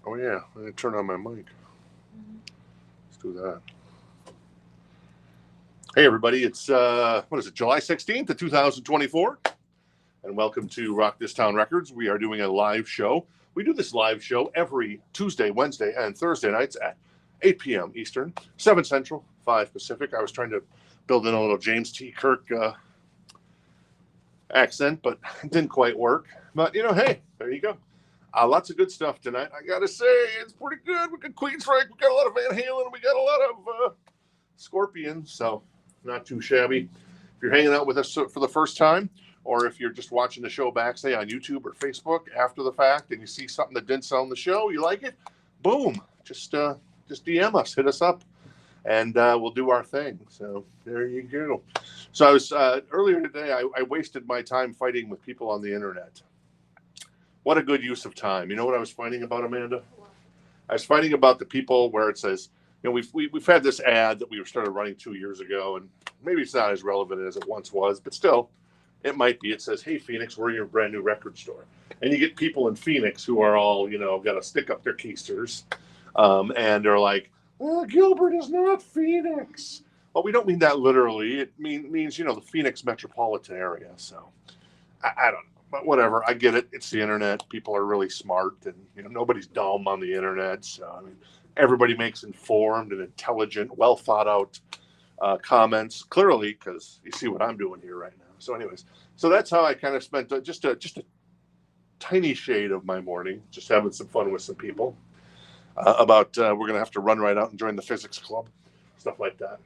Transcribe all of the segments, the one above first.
Oh yeah, I didn't turn on my mic. Let's do that. Hey everybody, it's what is it, July 16th of 2024, and welcome to Rock This Town Records. We are doing a live show. We do this live show every Tuesday, Wednesday, and Thursday nights at 8 p.m. Eastern, 7 Central, 5 Pacific. I was trying to build in a little James T. Kirk accent, but it didn't quite work. But hey, there you go. Lots of good stuff tonight. I gotta say, it's pretty good. We got Queensryche, we got a lot of Van Halen, we got a lot of Scorpion, so not too shabby. If you're hanging out with us for the first time, or if you're just watching the show back, say on YouTube or Facebook after the fact, and you see something that didn't sell on the show, you like it, boom, just DM us, hit us up, and we'll do our thing. So there you go. So I was earlier today. I wasted my time fighting with people on the internet. What a good use of time. You know what I was fighting about, Amanda? I was fighting about the people where it says, we've had this ad that we started running 2 years ago, and maybe it's not as relevant as it once was, but still, it might be. It says, "Hey Phoenix, we're your brand new record store," and you get people in Phoenix who are all got to stick up their keisters, and they're like, "Oh, Gilbert is not Phoenix." Well, we don't mean that literally. It means the Phoenix metropolitan area. So I don't know. But whatever, I get it. It's the internet. People are really smart, and nobody's dumb on the internet. So I mean, everybody makes informed and intelligent, well thought out comments. Clearly, because you see what I'm doing here right now. So, anyways, so that's how I kind of spent just a tiny shade of my morning, just having some fun with some people. About we're gonna have to run right out and join the physics club, stuff like that.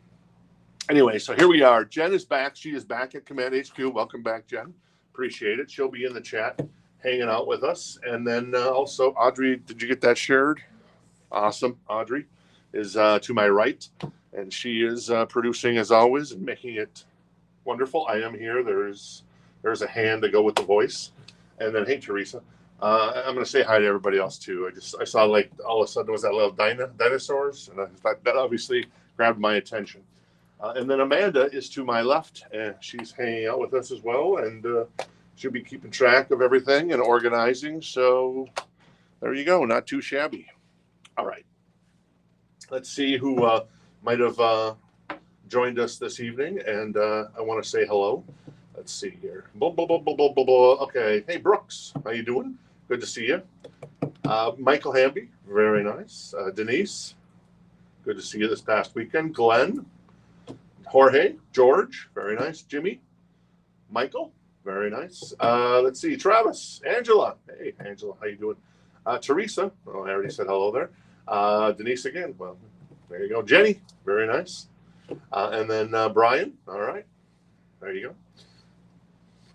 Anyway, so here we are. Jen is back. She is back at Command HQ. Welcome back, Jen. Appreciate it. She'll be in the chat hanging out with us. And then also, Audrey, did you get that shared? Awesome. Audrey is to my right, and she is producing as always and making it wonderful. I am here. There's a hand to go with the voice. And then, hey, Teresa. I'm going to say hi to everybody else, too. I saw, like, all of a sudden, was that little dinosaurs? And I thought that obviously grabbed my attention. And then Amanda is to my left, and she's hanging out with us as well, and she'll be keeping track of everything and organizing. So there you go, not too shabby. All right, let's see who might have joined us this evening, and I want to say hello. Let's see here. Okay, hey Brooks, how you doing? Good to see you. Michael Hamby, very nice. Denise, good to see you this past weekend. Glenn. Jorge, George, very nice. Jimmy, Michael, very nice. Let's see, Travis, Angela. Hey, Angela, how you doing? Teresa, well, I already said hello there. Denise again. Well, there you go. Jenny, very nice. And then Brian. All right, there you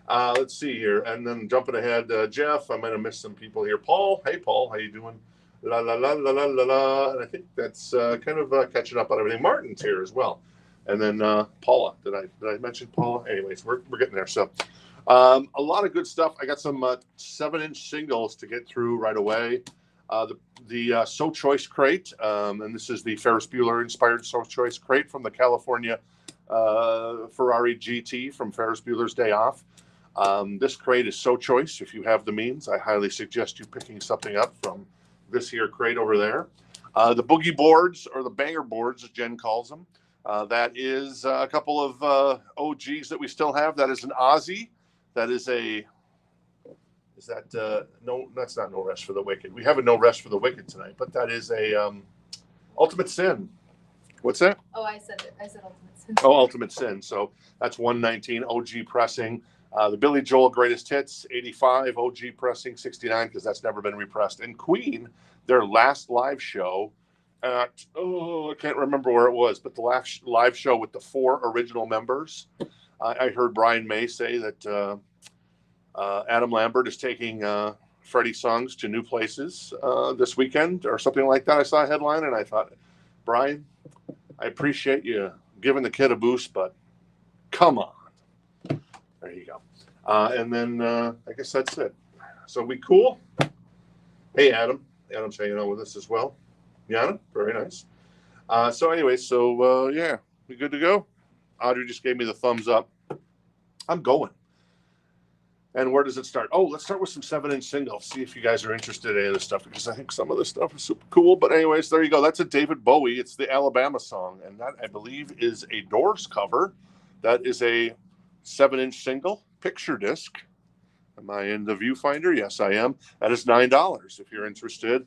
go. Let's see here, and then jumping ahead, Jeff. I might have missed some people here. Paul, hey Paul, how you doing? La la la la la la la. And I think that's kind of catching up on everything. Martin's here as well. And then Paula, did I mention Paula? Anyways, we're getting there. So a lot of good stuff. I got some 7-inch singles to get through right away. The So Choice crate, and this is the Ferris Bueller inspired So Choice crate from the California Ferrari GT from Ferris Bueller's Day Off. This crate is So Choice. If you have the means, I highly suggest you picking something up from this here crate over there. The boogie boards, or the banger boards, as Jen calls them. That is a couple of OGs that we still have. That is an Ozzy. That is no, that's not No Rest for the Wicked. We have a No Rest for the Wicked tonight, but that is a Ultimate Sin. What's that? Oh, I said Ultimate Sin. Oh, Ultimate Sin. So that's 119 OG pressing. The Billy Joel Greatest Hits, 85 OG pressing, 69, because that's never been repressed. And Queen, their last live show, I can't remember where it was, but the last live show with the 4 original members. I heard Brian May say that Adam Lambert is taking Freddie's songs to new places this weekend or something like that. I saw a headline and I thought, Brian, I appreciate you giving the kid a boost, but come on. There you go. And then I guess that's it. So we cool? Hey, Adam. Adam's hanging out with us as well. Yana, very nice. So anyway, yeah, we good to go? Audrey just gave me the thumbs up. I'm going. And where does it start? Oh, let's start with some 7-inch singles. See if you guys are interested in any of this stuff, because I think some of this stuff is super cool. But anyways, there you go. That's a David Bowie. It's the Alabama song. And that, I believe, is a Doors cover. That is a 7-inch single picture disc. Am I in the viewfinder? Yes, I am. That is $9 if you're interested.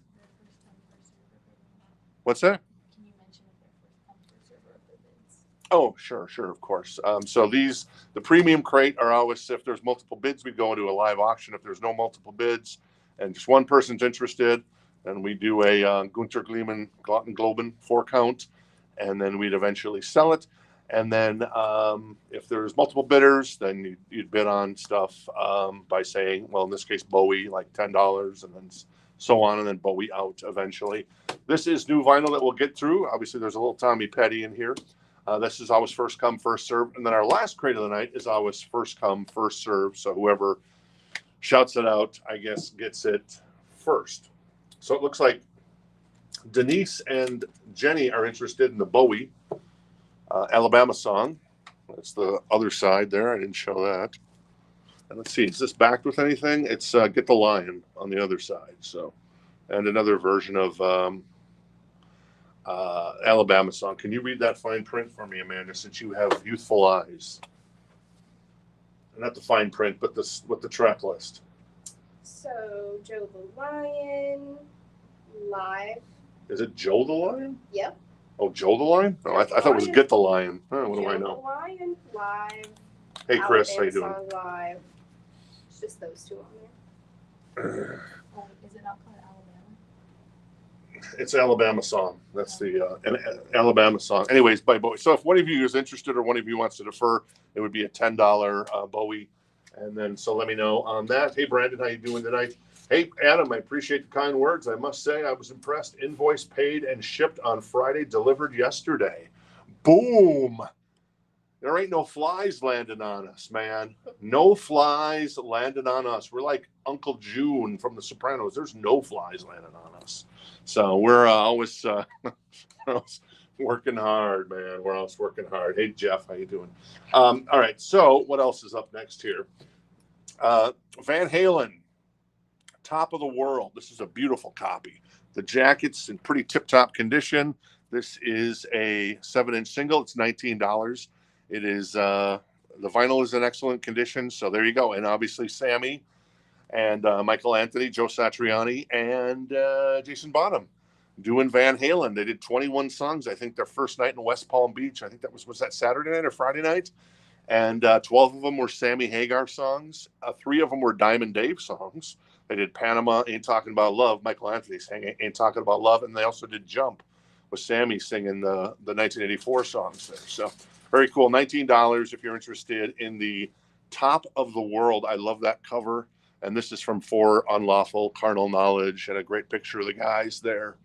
What's that? Can you mention if they're first come, first serve, or if they're bids? Oh, sure, of course. So the premium crate are always, if there's multiple bids, we go into a live auction. If there's no multiple bids and just one person's interested, then we do a Gunter Globen 4-count, and then we'd eventually sell it. And then if there's multiple bidders, then you'd bid on stuff by saying, well, in this case, Bowie, like $10, and then so on, and then Bowie out eventually. This is new vinyl that we'll get through. Obviously, there's a little Tommy Petty in here. This is always first come, first serve. And then our last crate of the night is always first come, first serve. So whoever shouts it out, I guess, gets it first. So it looks like Denise and Jenny are interested in the Bowie Alabama song. That's the other side there. I didn't show that. And let's see, is this backed with anything? It's Get the Lion on the other side. So, and another version of Alabama song. Can you read that fine print for me, Amanda, since you have youthful eyes? Not the fine print, but with the track list. So, Joe the Lion, live. Is it Joe the Lion? Yep. Oh, Joe the Lion? Oh, I thought it was Get the Lion. Oh, what do I Joe know? the Lion, live. Hey, Chris, how you Alabama doing? song, live. It's just those two on there. Oh, is it not called Alabama? It's Alabama song. That's the an Alabama song. Anyways, by Bowie. So if one of you is interested or one of you wants to defer, it would be a $10 Bowie. And then, so let me know on that. Hey, Brandon, how you doing tonight? Hey, Adam, I appreciate the kind words. I must say I was impressed. Invoice paid and shipped on Friday, delivered yesterday. Boom. There ain't no flies landing on us, man. No flies landing on us. We're like Uncle June from The Sopranos. There's no flies landing on us. So we're always working hard, man. We're always working hard. Hey, Jeff, how you doing? All right, so what else is up next here? Van Halen, Top of the World. This is a beautiful copy. The jacket's in pretty tip-top condition. This is a 7-inch single. It's $19. It is the vinyl is in excellent condition. So there you go. And obviously Sammy and Michael Anthony, Joe Satriani, and Jason Bonham doing Van Halen. They did 21 songs. I think their first night in West Palm Beach. I think that was that Saturday night or Friday night? And 12 of them were Sammy Hagar songs. 3 of them were Diamond Dave songs. They did Panama, Ain't Talking About Love. Michael Anthony sang Ain't Talking About Love. And they also did Jump with Sammy singing the 1984 songs there. So very cool. $19 if you're interested in the Top of the World. I love that cover. And this is from For Unlawful Carnal Knowledge, and a great picture of the guys there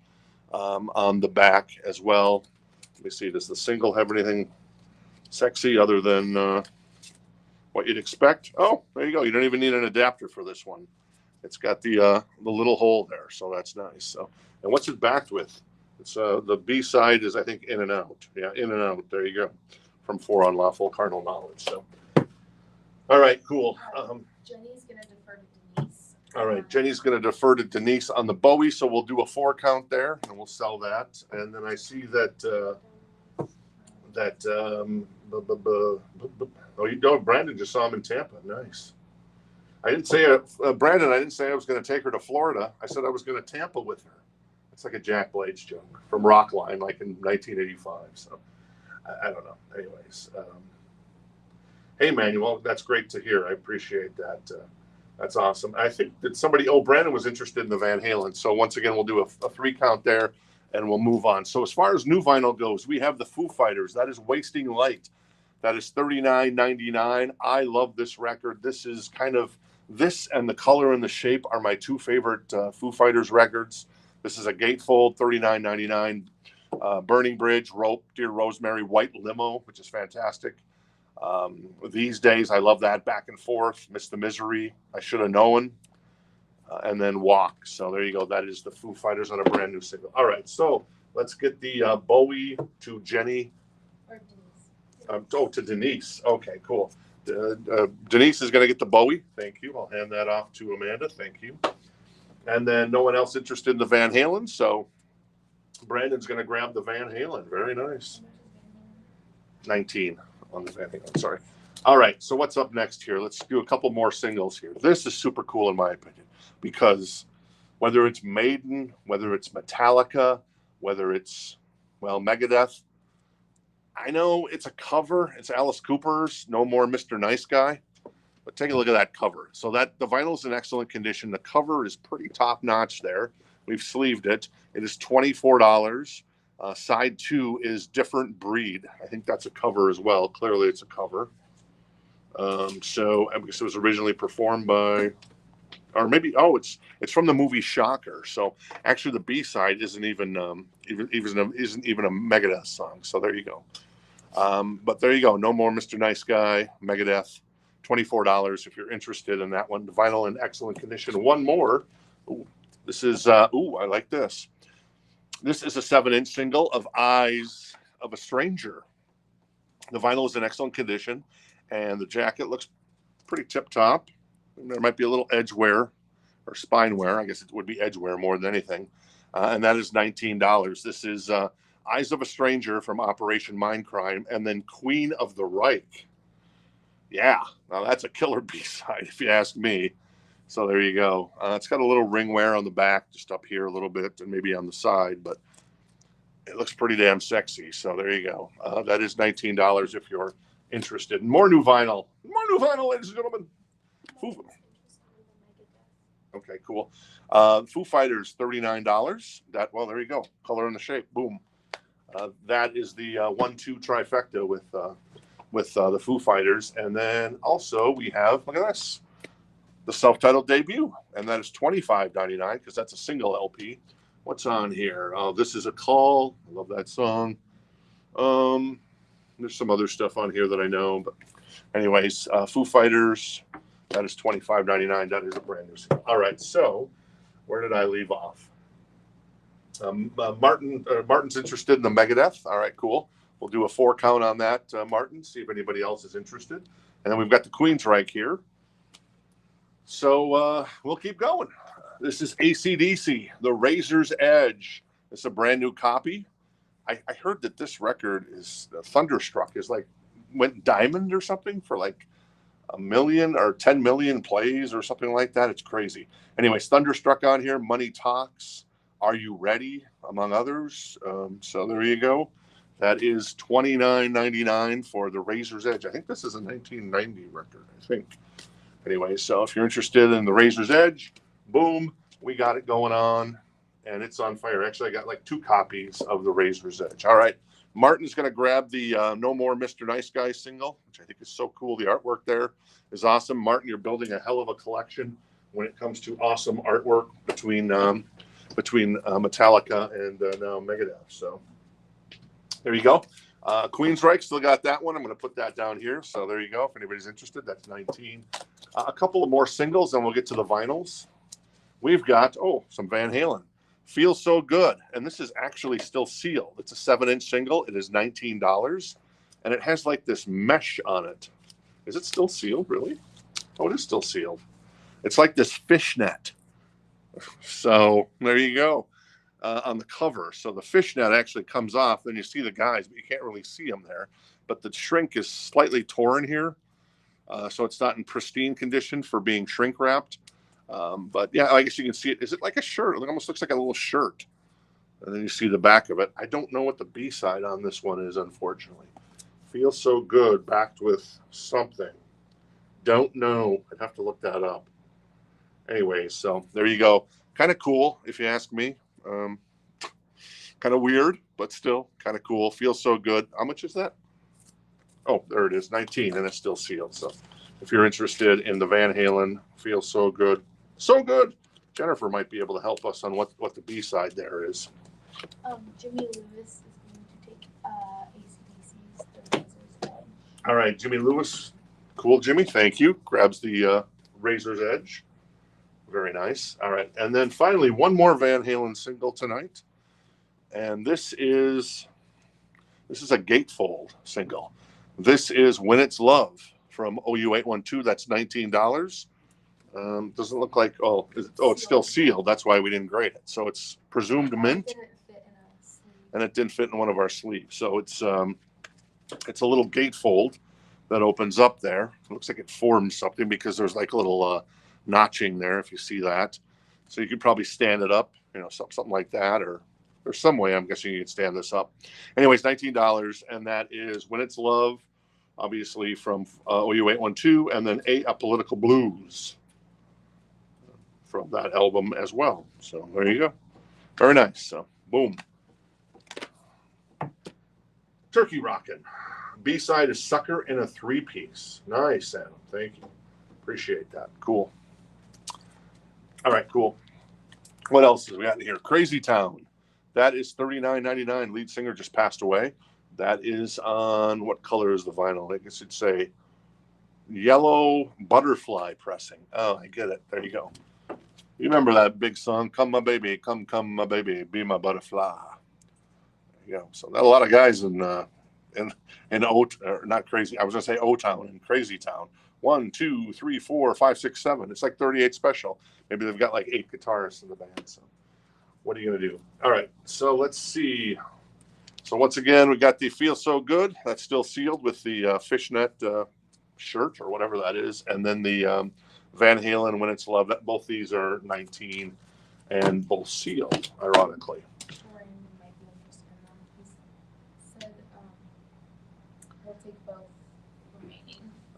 on the back as well. Let me see. Does the single have anything sexy other than what you'd expect? Oh, there you go. You don't even need an adapter for this one. It's got the little hole there, so that's nice. So, and what's it backed with? It's the B side is, I think, In and Out. Yeah, In and Out. There you go. From For Unlawful Carnal Knowledge. So, all right, cool. Jenny's going to defer to Denise. All right, Jenny's going to defer to Denise on the Bowie, so we'll do a 4-count there, and we'll sell that. And then I see that Brandon just saw him in Tampa. Nice. I didn't say Brandon. I didn't say I was going to take her to Florida. I said I was going to Tampa with her. It's like a Jack Blades joke from Rockline, like in 1985. So I don't know. Anyways, hey Manuel, that's great to hear. I appreciate that. That's awesome. I think that Brandon was interested in the Van Halen. So once again, we'll do a 3-count there, and we'll move on. So as far as new vinyl goes, we have the Foo Fighters. That is Wasting Light. That is $39.99. I love this record. This is this and The Color and the Shape are my 2 favorite Foo Fighters records. This is a gatefold, $39.99. Burning Bridge, Rope, Dear Rosemary, White Limo, which is fantastic. These Days, I love that. Back and Forth, Miss the Misery, I Should Have Known, and then Walk. So there you go. That is the Foo Fighters on a brand new single. All right, so let's get the Bowie to Jenny. Or Denise. To Denise. Okay, cool. Denise is going to get the Bowie. Thank you. I'll hand that off to Amanda. Thank you. And then no one else interested in the Van Halen, so Brandon's going to grab the Van Halen. Very nice. 19 on the Van Halen. Sorry. All right. So what's up next here? Let's do a couple more singles here. This is super cool in my opinion because whether it's Maiden, whether it's Metallica, whether it's, well, Megadeth, I know it's a cover. It's Alice Cooper's No More Mr. Nice Guy. But take a look at that cover. So that the vinyl's in excellent condition. The cover is pretty top notch there. We've sleeved it. It is $24. Side 2 is Different Breed. I think that's a cover as well. Clearly it's a cover. So I guess it was originally performed by, or maybe, it's from the movie Shocker. So actually the B side isn't even a Megadeth song. So there you go. But there you go. No More Mr. Nice Guy, Megadeth. $24 if you're interested in that one. The vinyl in excellent condition. One more. Ooh, this is, I like this. This is a 7-inch single of Eyes of a Stranger. The vinyl is in excellent condition, and the jacket looks pretty tip-top. There might be a little edge wear or spine wear. I guess it would be edge wear more than anything. And that is $19. This is Eyes of a Stranger from Operation Mindcrime, and then Queen of the Reich. Yeah, now that's a killer B-side if you ask me. So there you go. It's got a little ring wear on the back, just up here a little bit, and maybe on the side, but it looks pretty damn sexy. So there you go. That is $19 if you're interested. More new vinyl, ladies and gentlemen. Okay, cool. Foo Fighters, $39. There you go. Color and the shape. Boom. That is the 1-2 trifecta with the Foo Fighters. And then also we have, look at this, the self-titled debut. And that is $25.99 because that's a single LP. What's on here? Oh, This Is a Call. I love that song. There's some other stuff on here that I know. But anyways, Foo Fighters, that is $25.99. That is a brand new single. All right, so where did I leave off? Martin's interested in the Megadeth. All right, cool. We'll do a 4 count on that, Martin, see if anybody else is interested. And then we've got the Queensryche here. So we'll keep going. This is AC/DC, The Razor's Edge. It's a brand new copy. I heard that this record is Thunderstruck is went diamond or something for 1 million or 10 million plays or something like that. It's crazy. Anyways, Thunderstruck on here, Money Talks, Are You Ready, among others. So there you go. That is $29.99 for The Razor's Edge. I think this is a 1990 record, I think. Anyway, so if you're interested in The Razor's Edge, boom, we got it going on, and it's on fire. Actually, I got 2 copies of The Razor's Edge. All right, Martin's going to grab the No More Mr. Nice Guy single, which I think is so cool. The artwork there is awesome. Martin, you're building a hell of a collection when it comes to awesome artwork between Metallica and now Megadeth. So there you go. Queensryche still got that one. I'm going to put that down here. So there you go. If anybody's interested, that's 19. A couple of more singles, and we'll get to the vinyls. We've got, some Van Halen. Feels So Good. And this is actually still sealed. It's a 7-inch single. It is $19. And it has this mesh on it. Is it still sealed, really? Oh, it is still sealed. It's like this fishnet. So there you go. On the cover. So the fishnet actually comes off. Then you see the guys, but you can't really see them there. But the shrink is slightly torn here. So it's not in pristine condition for being shrink wrapped. But yeah, I guess you can see it. Is it like a shirt? It almost looks like a little shirt. And then you see the back of it. I don't know what the B side on this one is, unfortunately. Feels So Good, backed with something. Don't know. I'd have to look that up. Anyways, so there you go. Kind of cool, if you ask me. Kind of weird, but still kind of cool. Feels So Good. How much is that? Oh, there it is, 19, and it's still sealed. So if you're interested in the Van Halen, Feels So Good. So good. Jennifer might be able to help us on what the B-side there is. Jimmy Lewis is going to take AC/DC's The Razor's Edge. All right, Jimmy Lewis. Cool, Jimmy. Thank you. Grabs the Razor's Edge. Very nice. All right. And then finally, one more Van Halen single tonight. And this is a gatefold single. This is When It's Love from OU812. That's $19. Doesn't look like, it's still sealed. That's why we didn't grade it. So it's presumed mint, and it didn't fit in one of our sleeves. So it's a little gatefold that opens up there. It looks like it forms something because there's like a little notching there, if you see that. So you could probably stand it up, something like that, or there's some way I'm guessing you can stand this up. Anyways, $19, and that is When It's Love, obviously from OU812, and then A Political Blues from that album as well. So there you go. Very nice. So boom. Turkey Rockin'. B-side is Sucker in a 3-piece. Nice, Adam. Thank you. Appreciate that. Cool. All right, cool. What else has we got in here? Crazy Town. That is $39.99. Lead singer just passed away. That is on, what color is the vinyl? I guess you'd say yellow butterfly pressing. Oh, I get it. There you go. You remember that big song, Come My Baby, Come My Baby, Be My Butterfly. There you go. So that a lot of guys in not Crazy, I was going to say O-Town, in Crazy Town. 1, 2, 3, 4, 5, 6, 7. It's like 38 special. Maybe they've got like 8 guitarists in the band. So what are you going to do? All right. So let's see. So once again, we got the Feel So Good. That's still sealed with the fishnet shirt or whatever that is. And then the Van Halen, When It's Love. Both these are 19 and both sealed, ironically.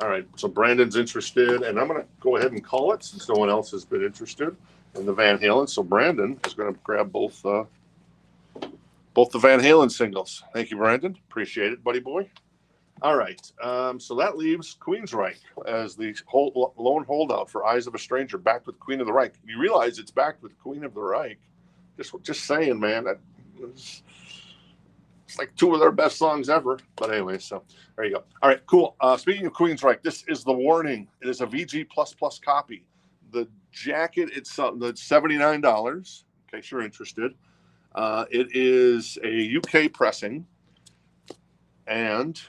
All right, so Brandon's interested, and I'm going to go ahead and call it since no one else has been interested in the Van Halen. So Brandon is going to grab both the Van Halen singles. Thank you, Brandon. Appreciate it, buddy boy. All right, so that leaves Queensryche as the lone holdout for Eyes of a Stranger, backed with Queen of the Reich. You realize it's backed with Queen of the Reich. Just saying, man. It's like 2 of their best songs ever. But anyway, so there you go. All right, cool. Speaking of Queensryche, this is the Warning. It is a VG++ copy. The jacket itself, that's $79, in case you're interested. It is a UK pressing, and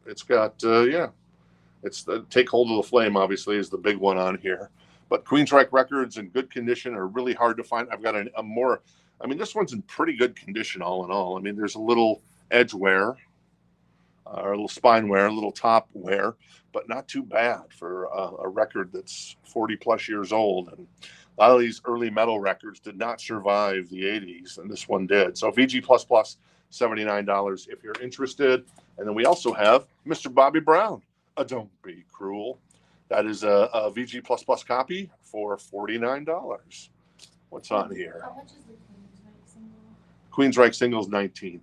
it's got, it's the Take Hold of the Flame, obviously, is the big one on here. But Queensryche records in good condition are really hard to find. I've got a more, this one's in pretty good condition all in all. There's a little edge wear, or a little spine wear, a little top wear, but not too bad for a record that's 40 plus years old. And a lot of these early metal records did not survive the 80s, and this one did. So VG++, $79 if you're interested. And then we also have Mr. Bobby Brown, a Don't Be Cruel. That is a VG++ copy for $49. What's on here? How much is the Queensryche single? Queensryche singles 19.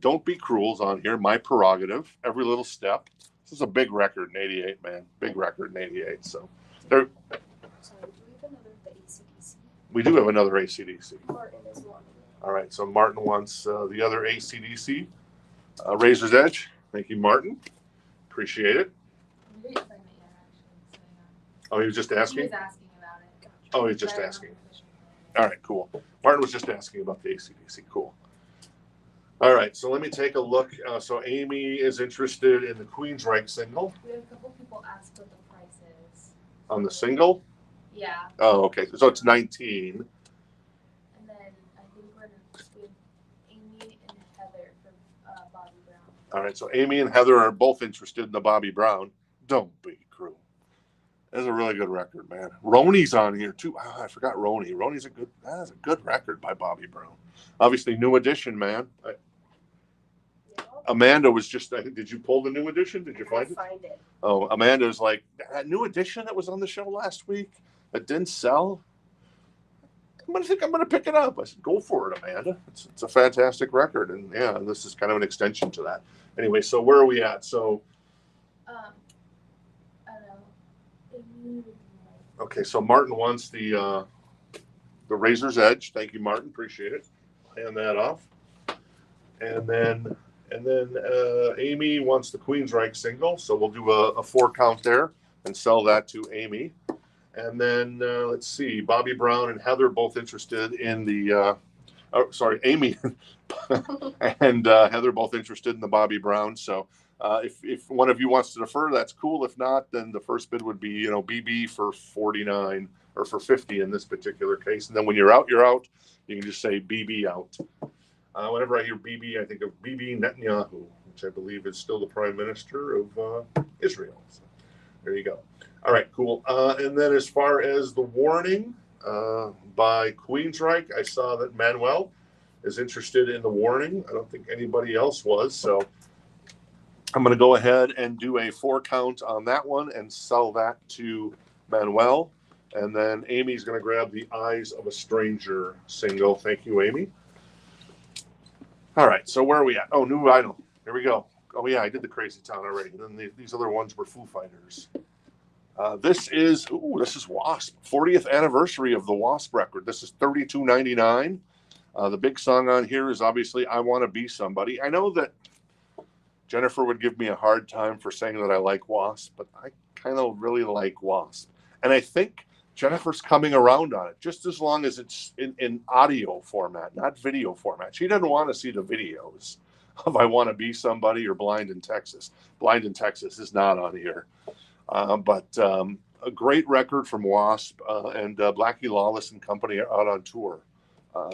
Don't Be Cruel's on here. My Prerogative. Every Little Step. This is a big record in '88, man. Big record in '88. So there. Sorry, do we have another AC/DC? We do have another AC/DC. Martin is one. All right. So Martin wants the other AC/DC. Razor's Edge. Thank you, Martin. Appreciate it. Oh, he was just asking? He was asking about it. Oh, he's just asking. All right, cool. Martin was just asking about the AC/DC. Cool. All right, so let me take a look. So Amy is interested in the Queensryche single. We have a couple people ask what the price is. On the single? Yeah. Oh, okay. So it's 19. And then I think we're with Amy and Heather for Bobby Brown. All right, so Amy and Heather are both interested in the Bobby Brown. Don't Be Cruel. That's a really good record, man. Roni's on here too. Oh, I forgot Roni. Roni's that's a good record by Bobby Brown. Obviously, New Edition, man. Amanda was just, I think, did you pull the New Edition? Did you find it? Oh, Amanda's like, that New Edition that was on the show last week that didn't sell? I'm going to pick it up. I said, go for it, Amanda. It's a fantastic record. And yeah, this is kind of an extension to that. Anyway, so where are we at? So, I don't know. Okay, so Martin wants the Razor's Edge. Thank you, Martin. Appreciate it. Hand that off. And then Amy wants the Queensryche single, so we'll do a 4 count there and sell that to Amy. And then let's see, Bobby Brown and Heather both interested in the. Amy and Heather both interested in the Bobby Brown. So If one of you wants to defer, that's cool. If not, then the first bid would be, BB for 49 or for 50 in this particular case. And then when you're out, you're out. You can just say BB out. Whenever I hear BB, I think of BB Netanyahu, which I believe is still the prime minister of Israel. So there you go. All right, cool. And then as far as the warning by Queensryche, I saw that Manuel is interested in the warning. I don't think anybody else was. So I'm going to go ahead and do a 4 count on that one and sell that to Manuel. And then Amy's going to grab the Eyes of a Stranger single. Thank you, Amy. All right, so where are we at? Oh, new vinyl. Here we go. Oh, yeah, I did the Crazy Town already. And then these other ones were Foo Fighters. This is Wasp. 40th anniversary of the Wasp record. This is $32.99. The big song on here is obviously I Want to Be Somebody. I know that Jennifer would give me a hard time for saying that I like Wasp, but I kind of really like Wasp. And I think Jennifer's coming around on it, just as long as it's in audio format, not video format. She doesn't want to see the videos of I Want to Be Somebody or Blind in Texas. Blind in Texas is not on here. But a great record from Wasp, and Blackie Lawless and company are out on tour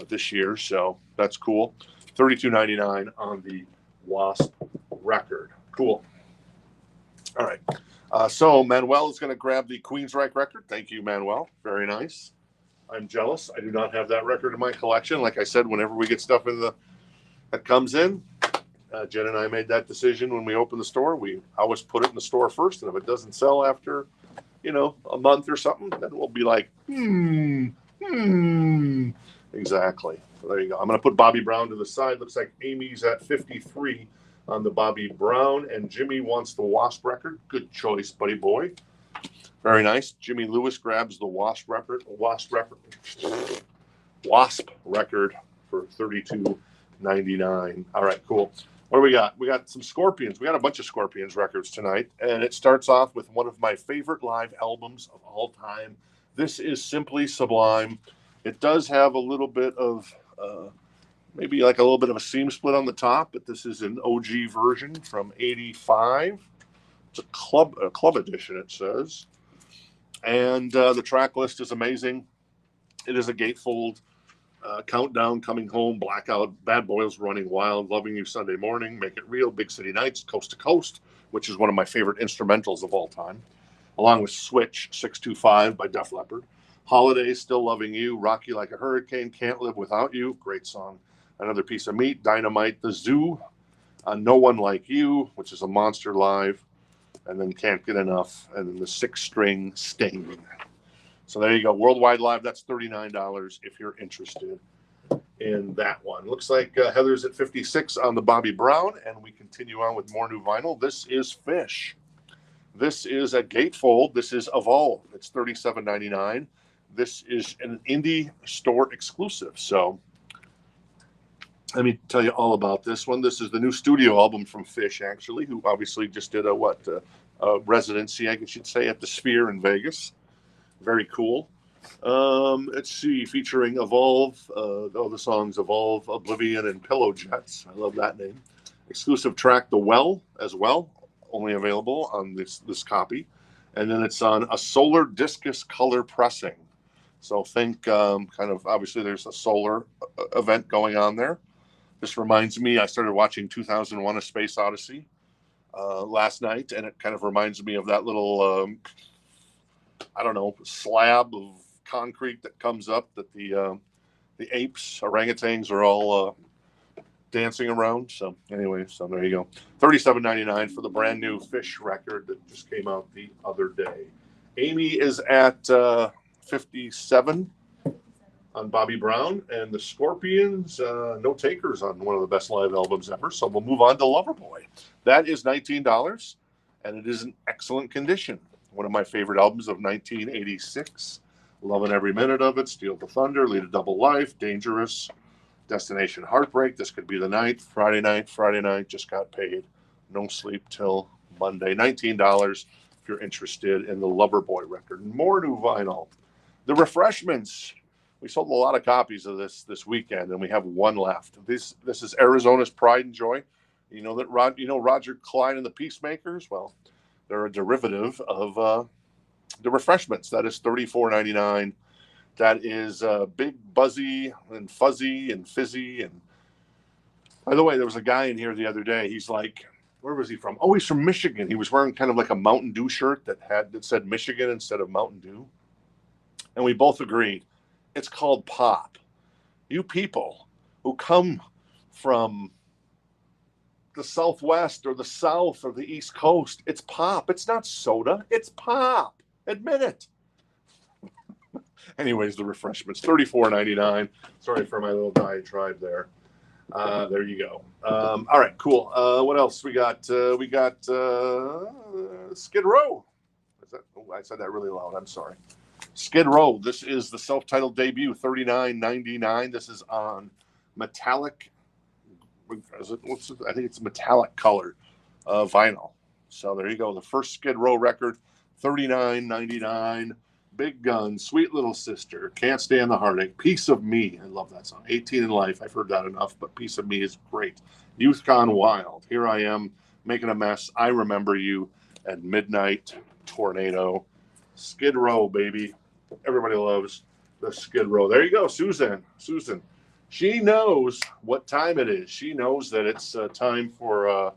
this year, so that's cool. $32.99 on the Wasp record. Cool. All right. So Manuel is going to grab the Queensryche record. Thank you, Manuel. Very nice. I'm jealous. I do not have that record in my collection. Like I said, whenever we get stuff that comes in, Jen and I made that decision when we opened the store. We always put it in the store first, and if it doesn't sell after, a month or something, then we'll be like, Exactly. So there you go. I'm going to put Bobby Brown to the side. Looks like Amy's at 53 on the Bobby Brown, and Jimmy wants the Wasp record. Good choice, buddy boy. Very nice. Jimmy Lewis grabs the Wasp record for $32.99. All right, cool. What do we got? We got some Scorpions. We got a bunch of Scorpions records tonight, and it starts off with one of my favorite live albums of all time. This is Simply Sublime. It does have a little bit of maybe like a little bit of a seam split on the top, but this is an OG version from '85. It's a club edition, it says. And the track list is amazing. It is a gatefold. Countdown, Coming Home, Blackout, Bad Boys, Running Wild, Loving You Sunday Morning, Make It Real, Big City Nights, Coast to Coast, which is one of my favorite instrumentals of all time, along with Switch 625 by Def Leppard. Holidays, Still Loving You, Rock You Like a Hurricane, Can't Live Without You, great song. Another Piece of Meat, Dynamite, The Zoo, No One Like You, which is a monster live, and then Can't Get Enough, and then the 6-string Sting. So there you go. Worldwide Live, that's $39 if you're interested in that one. Looks like Heather's at 56 on the Bobby Brown, and we continue on with more new vinyl. This is Fish. This is a gatefold. This is Evolve. It's $37.99. This is an indie store exclusive. So let me tell you all about this one. This is the new studio album from Fish, actually, who obviously just did a residency, I guess you'd say, at the Sphere in Vegas. Very cool. Let's see, featuring Evolve, the songs Evolve, Oblivion, and Pillow Jets. I love that name. Exclusive track, The Well, as well, only available on this copy. And then it's on a solar discus color pressing. So think kind of, obviously there's a solar event going on there. This reminds me, I started watching 2001: A Space Odyssey last night, and it kind of reminds me of that little slab of concrete that comes up that the apes, orangutans are all dancing around. So anyway, so there you go. $37.99 for the brand new Fish record that just came out the other day. Amy is at 57 on Bobby Brown, and the Scorpions, no takers on one of the best live albums ever. So we'll move on to Loverboy. That is $19, and it is in excellent condition. One of my favorite albums of 1986. Loving every minute of it. Steal the Thunder, Lead a Double Life, Dangerous, Destination Heartbreak, This Could Be the Night, Friday Night, Just Got Paid, No Sleep Till Monday. $19 if you're interested in the Loverboy record. More new vinyl. The Refreshments. We sold a lot of copies of this weekend, and we have one left. This is Arizona's Pride and Joy. You know that Roger Clyde and the Peacemakers? Well, they're a derivative of the refreshments. That is $34.99. That is big, buzzy, and fuzzy, and fizzy. And by the way, there was a guy in here the other day. He's like, where was he from? Oh, he's from Michigan. He was wearing kind of like a Mountain Dew shirt that said Michigan instead of Mountain Dew. And we both agreed, it's called pop. You people who come from the Southwest or the South or the East Coast, it's pop. It's not soda. It's pop. Admit it. Anyways, the refreshments, $34.99. Sorry for my little diatribe there. There you go. All right, cool. What else we got? We got Skid Row. Oh, I said that really loud. I'm sorry. Skid Row. This is the self-titled debut, $39.99. This is on metallic. I think it's metallic colored vinyl. So there you go. The first Skid Row record, $39.99. Big Gun, Sweet Little Sister, Can't Stand the Heartache, Piece of Me. I love that song. 18 in Life. I've heard that enough, but Piece of Me is great. Youth Gone Wild. Here I Am, Making a Mess. I Remember You. And Midnight Tornado. Skid Row, baby. Everybody loves the Skid Row. There you go, Susan. She knows what time it is. She knows that it's time for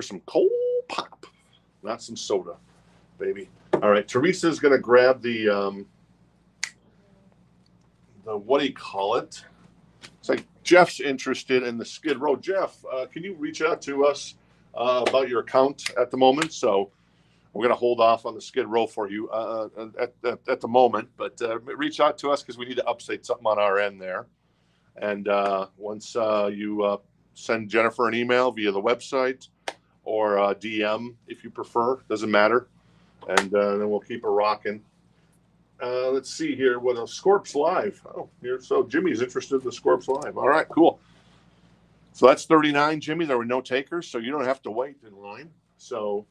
some cold pop, not some soda, baby. All right, Teresa's gonna grab the what do you call it? It's like Jeff's interested in the Skid Row. Jeff, can you reach out to us about your account at the moment? So we're going to hold off on the Skid Row for you at the moment, but reach out to us because we need to update something on our end there. And once you send Jennifer an email via the website or DM if you prefer, doesn't matter. And then we'll keep her rocking. Let's see here. What else? Scorps Live. Oh, here. So Jimmy's interested in the Scorps Live. All right, cool. So that's 39, Jimmy. There were no takers, so you don't have to wait in line. So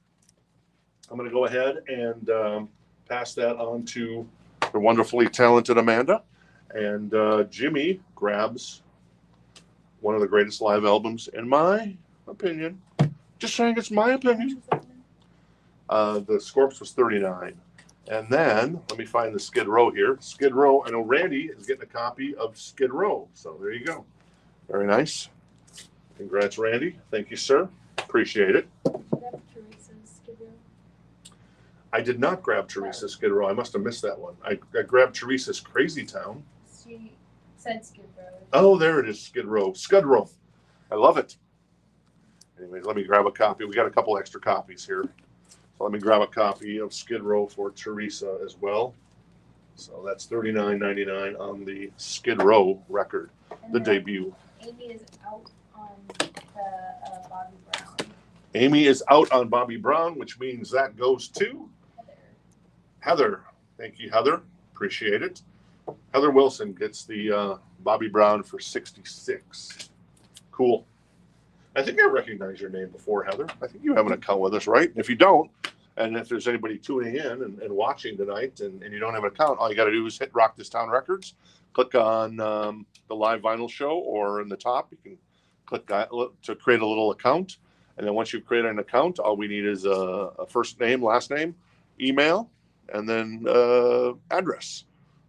I'm going to go ahead and pass that on to the wonderfully talented Amanda. And Jimmy grabs one of the greatest live albums, in my opinion. Just saying it's my opinion. The Scorps was 39. And then, let me find the Skid Row here. Skid Row, I know Randy is getting a copy of Skid Row. So there you go. Very nice. Congrats, Randy. Thank you, sir. Appreciate it. I did not grab Teresa's Skid Row. I must have missed that one. I grabbed Teresa's Crazy Town. She said Skid Row. Oh, there it is, Skid Row. Skid Row. I love it. Anyways, let me grab a copy. We got a couple extra copies here. So let me grab a copy of Skid Row for Teresa as well. So that's $39.99 on the Skid Row record, the debut. Amy is out on the Bobby Brown. Amy is out on Bobby Brown, which means that goes to Heather. Thank you, Heather. Appreciate it. Heather Wilson gets the Bobby Brown for 66. Cool. I think I recognize your name before, Heather. I think you have an account with us, right? If you don't, and if there's anybody tuning in and watching tonight and you don't have an account, all you got to do is hit Rock This Town Records, click on the live vinyl show, or in the top, you can click to create a little account. And then once you've created an account, all we need is a first name, last name, email, and then address,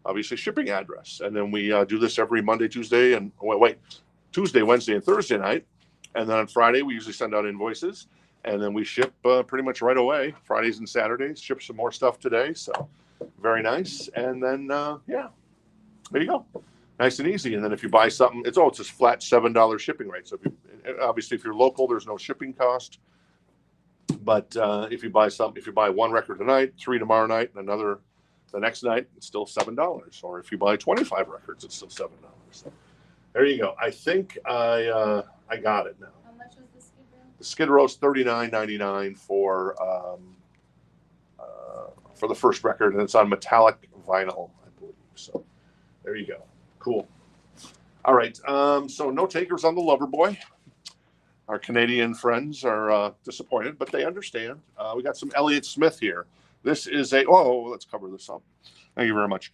obviously shipping address. And then we do this every Monday, Tuesday, and Tuesday, Wednesday, and Thursday night. And then on Friday, we usually send out invoices, and then we ship pretty much right away. Fridays and Saturdays, ship some more stuff today. So very nice. And then, yeah, there you go. Nice and easy. And then if you buy something, it's a flat $7 shipping rate. So if you're local, there's no shipping cost. But if you buy one record tonight, 3 tomorrow night, and another the next night, it's still $7. Or if you buy 25 records, it's still $7. So there you go. I think I got it now. How much was the Skid Row? The Skid Row's $39.99 for the first record, and it's on metallic vinyl, I believe. So there you go. Cool. All right. So no takers on the Loverboy. Our Canadian friends are disappointed, but they understand. We got some Elliott Smith here. This is let's cover this up. Thank you very much.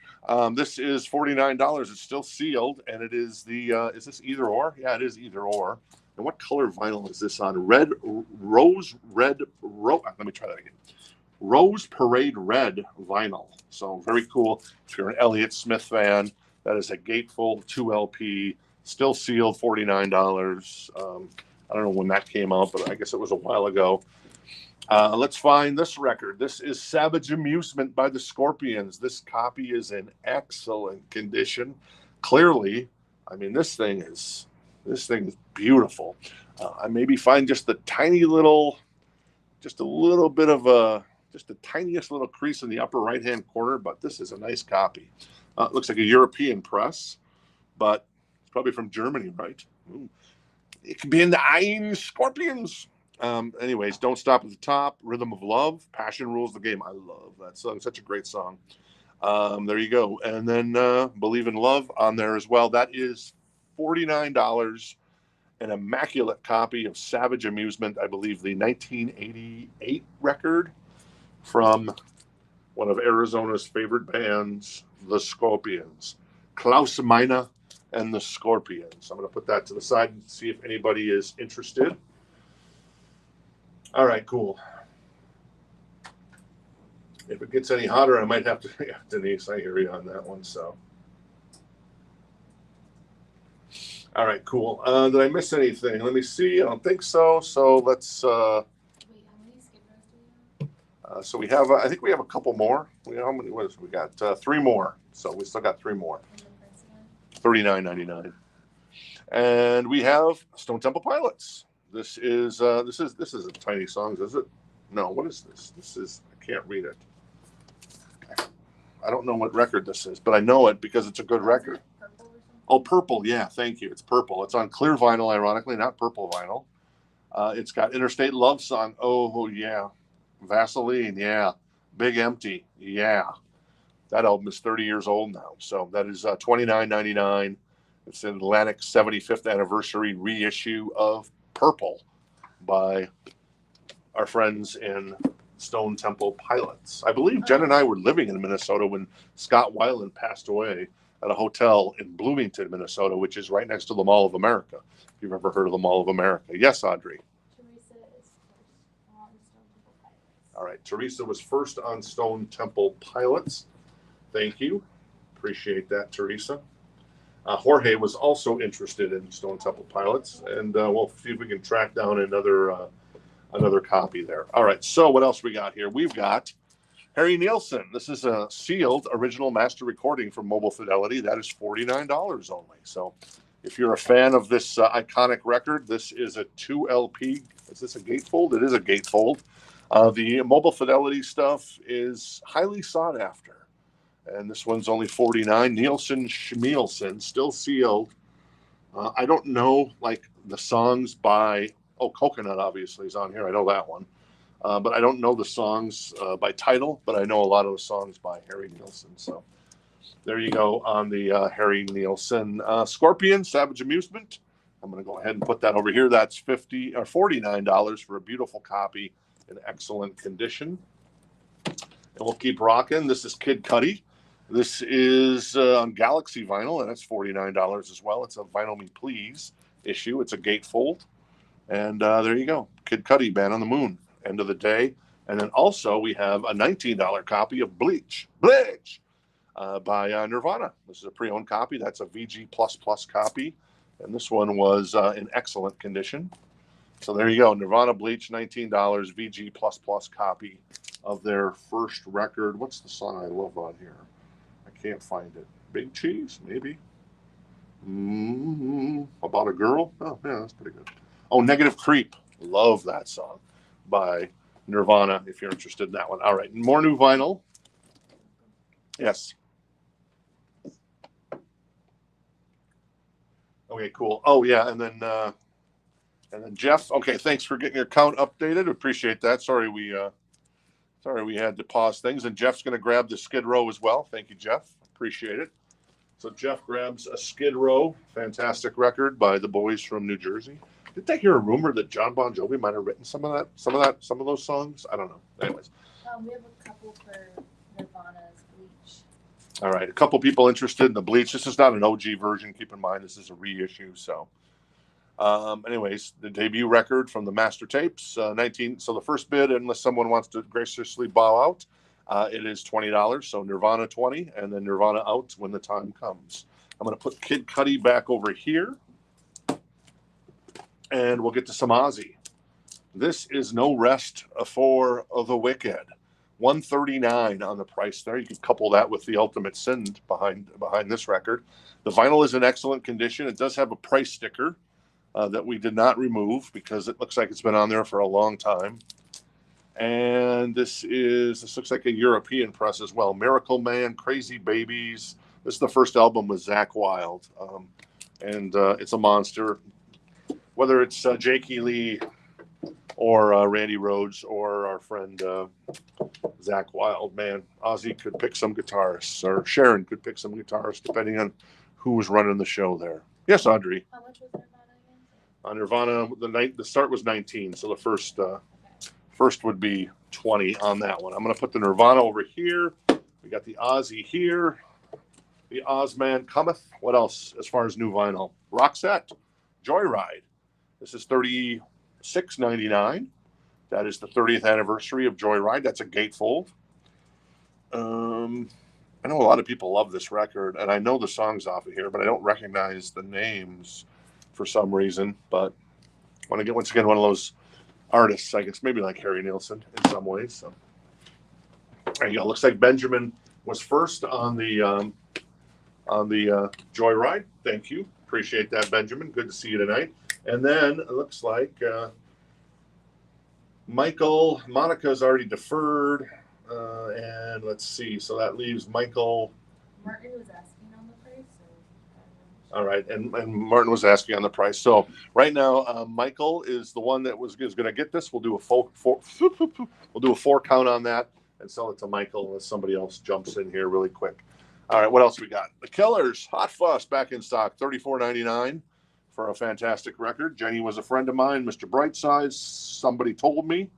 This is $49. It's still sealed, and it is is this either or? Yeah, it is either or. And what color vinyl is this on? Let me try that again. Rose Parade Red vinyl. So very cool. If you're an Elliott Smith fan, that is a gatefold 2 LP, still sealed, $49. I don't know when that came out, but I guess it was a while ago. Let's find this record. This is Savage Amusement by the Scorpions. This copy is in excellent condition. Clearly, I mean, this thing is beautiful. I maybe find just the tiniest little crease in the upper right-hand corner, but this is a nice copy. It looks like a European press, but it's probably from Germany, right? Ooh. It could be in the Ein Scorpions. Anyways, Don't Stop at the Top, Rhythm of Love, Passion Rules the Game. I love that song. Such a great song. There you go. And then Believe in Love on there as well. That is $49. An immaculate copy of Savage Amusement, I believe the 1988 record from one of Arizona's favorite bands, the Scorpions. Klaus Meine and the Scorpions. I'm going to put that to the side and see if anybody is interested. All right, cool. If it gets any hotter, I might have to, yeah, Denise, I hear you on that one, so. All right, cool. Did I miss anything? Let me see. I don't think so. So let's, Wait, how many skid rows do we have? so we have, I think we have a couple more. How many, what is we got? 3 more. So we still got 3 more. And then price again? $39.99. And we have Stone Temple Pilots. This is a tiny song, is it? No, what is this? This is, I can't read it. I don't know what record this is, but I know it because it's a good record. Purple or something? Oh, purple. Yeah, thank you. It's purple. It's on clear vinyl, ironically, not purple vinyl. It's got Interstate Love Song. Oh, yeah. Vaseline. Yeah. Big Empty. Yeah. That album is 30 years old now. So that is $29.99. It's an Atlantic 75th anniversary reissue of Purple by our friends in Stone Temple Pilots. I believe Jen and I were living in Minnesota when Scott Weiland passed away at a hotel in Bloomington, Minnesota, which is right next to the Mall of America. If you've ever heard of the Mall of America. Yes, Audrey. Teresa is first on Stone Temple Pilots. All right. Teresa was first on Stone Temple Pilots. Thank you. Appreciate that, Teresa. Jorge was also interested in Stone Temple Pilots, and we'll see if we can track down another copy there. All right, so what else we got here? We've got Harry Nilsson. This is a sealed original master recording from Mobile Fidelity. That is $49 only. So if you're a fan of this iconic record, this is a 2 LP. Is this a gatefold? It is a gatefold. The Mobile Fidelity stuff is highly sought after. And this one's only $49. Nielsen Schmielsen, still sealed. I don't know, like, the songs by... Oh, Coconut, obviously, is on here. I know that one. But I don't know the songs by title, but I know a lot of the songs by Harry Nilsson. So there you go on the Harry Nilsson. Scorpion, Savage Amusement. I'm going to go ahead and put that over here. That's $49 for a beautiful copy in excellent condition. And we'll keep rocking. This is Kid Cudi. This is on Galaxy vinyl, and that's $49 as well. It's a Vinyl Me Please issue. It's a gatefold. And there you go. Kid Cudi, Man on the Moon, End of the Day. And then also we have a $19 copy of Bleach by Nirvana. This is a pre-owned copy. That's a VG++ copy. And this one was in excellent condition. So there you go. Nirvana Bleach, $19, VG++ copy of their first record. What's the song I love on here? I can't find it. Big Cheese, maybe. About a Girl? Oh, yeah, that's pretty good. Oh, Negative Creep. Love that song by Nirvana, if you're interested in that one. All right, more new vinyl. Yes. Okay, cool. Oh, yeah, and then Jeff. Okay, thanks for getting your count updated. Appreciate that. Sorry we had to pause things. And Jeff's going to grab the Skid Row as well. Thank you, Jeff. Appreciate it. So Jeff grabs a Skid Row, fantastic record by the boys from New Jersey. Did I hear a rumor that John Bon Jovi might have written some of those songs? I don't know. Anyways. We have a couple couple for Nirvana's Bleach. All right, a couple people interested in the Bleach. This is not an OG version. Keep in mind, this is a reissue. So, anyways, the debut record from the Master Tapes, 19. So the first bid, unless someone wants to graciously bow out, it is $20. So Nirvana 20, and then Nirvana out when the time comes. I'm going to put Kid Cudi back over here, and we'll get to some Ozzy. This is No Rest for the Wicked. $139 on the price there. You can couple that with the Ultimate Sin behind this record. The vinyl is in excellent condition. It does have a price sticker that we did not remove because it looks like it's been on there for a long time. And this looks like a European press as well. Miracle Man, Crazy Babies. This is the first album with Zakk Wylde. And it's a monster. Whether it's Jakey Lee or Randy Rhoads or our friend Zakk Wylde, man, Ozzy could pick some guitarists, or Sharon could pick some guitarists, depending on who was running the show there. Yes, Audrey. How much was Nirvana again? On Nirvana, the start was 19, so the first would be 20 on that one. I'm going to put the Nirvana over here. We got the Ozzy here. The Ozman cometh. What else as far as new vinyl? Roxette, Joyride. This is $36.99. That is the 30th anniversary of Joyride. That's a gatefold. I know a lot of people love this record, and I know the songs off of here, but I don't recognize the names for some reason. But I want to get, once again, one of those artists, I guess maybe like Harry Nilsson in some ways. So there you go. Looks like Benjamin was first on the Joyride. Thank you. Appreciate that, Benjamin. Good to see you tonight. And then it looks like Monica's already deferred. And let's see. So that leaves Michael. Martin was asking on the price. So all right. And Martin was asking on the price. So right now, Michael is the one that is going to get this. We'll do a we'll do a 4 count on that and sell it to Michael unless somebody else jumps in here really quick. All right. What else we got? The Killers, Hot Fuss, back in stock, $34.99 for a fantastic record. Jenny was a friend of mine, Mr. Brightside. Somebody told me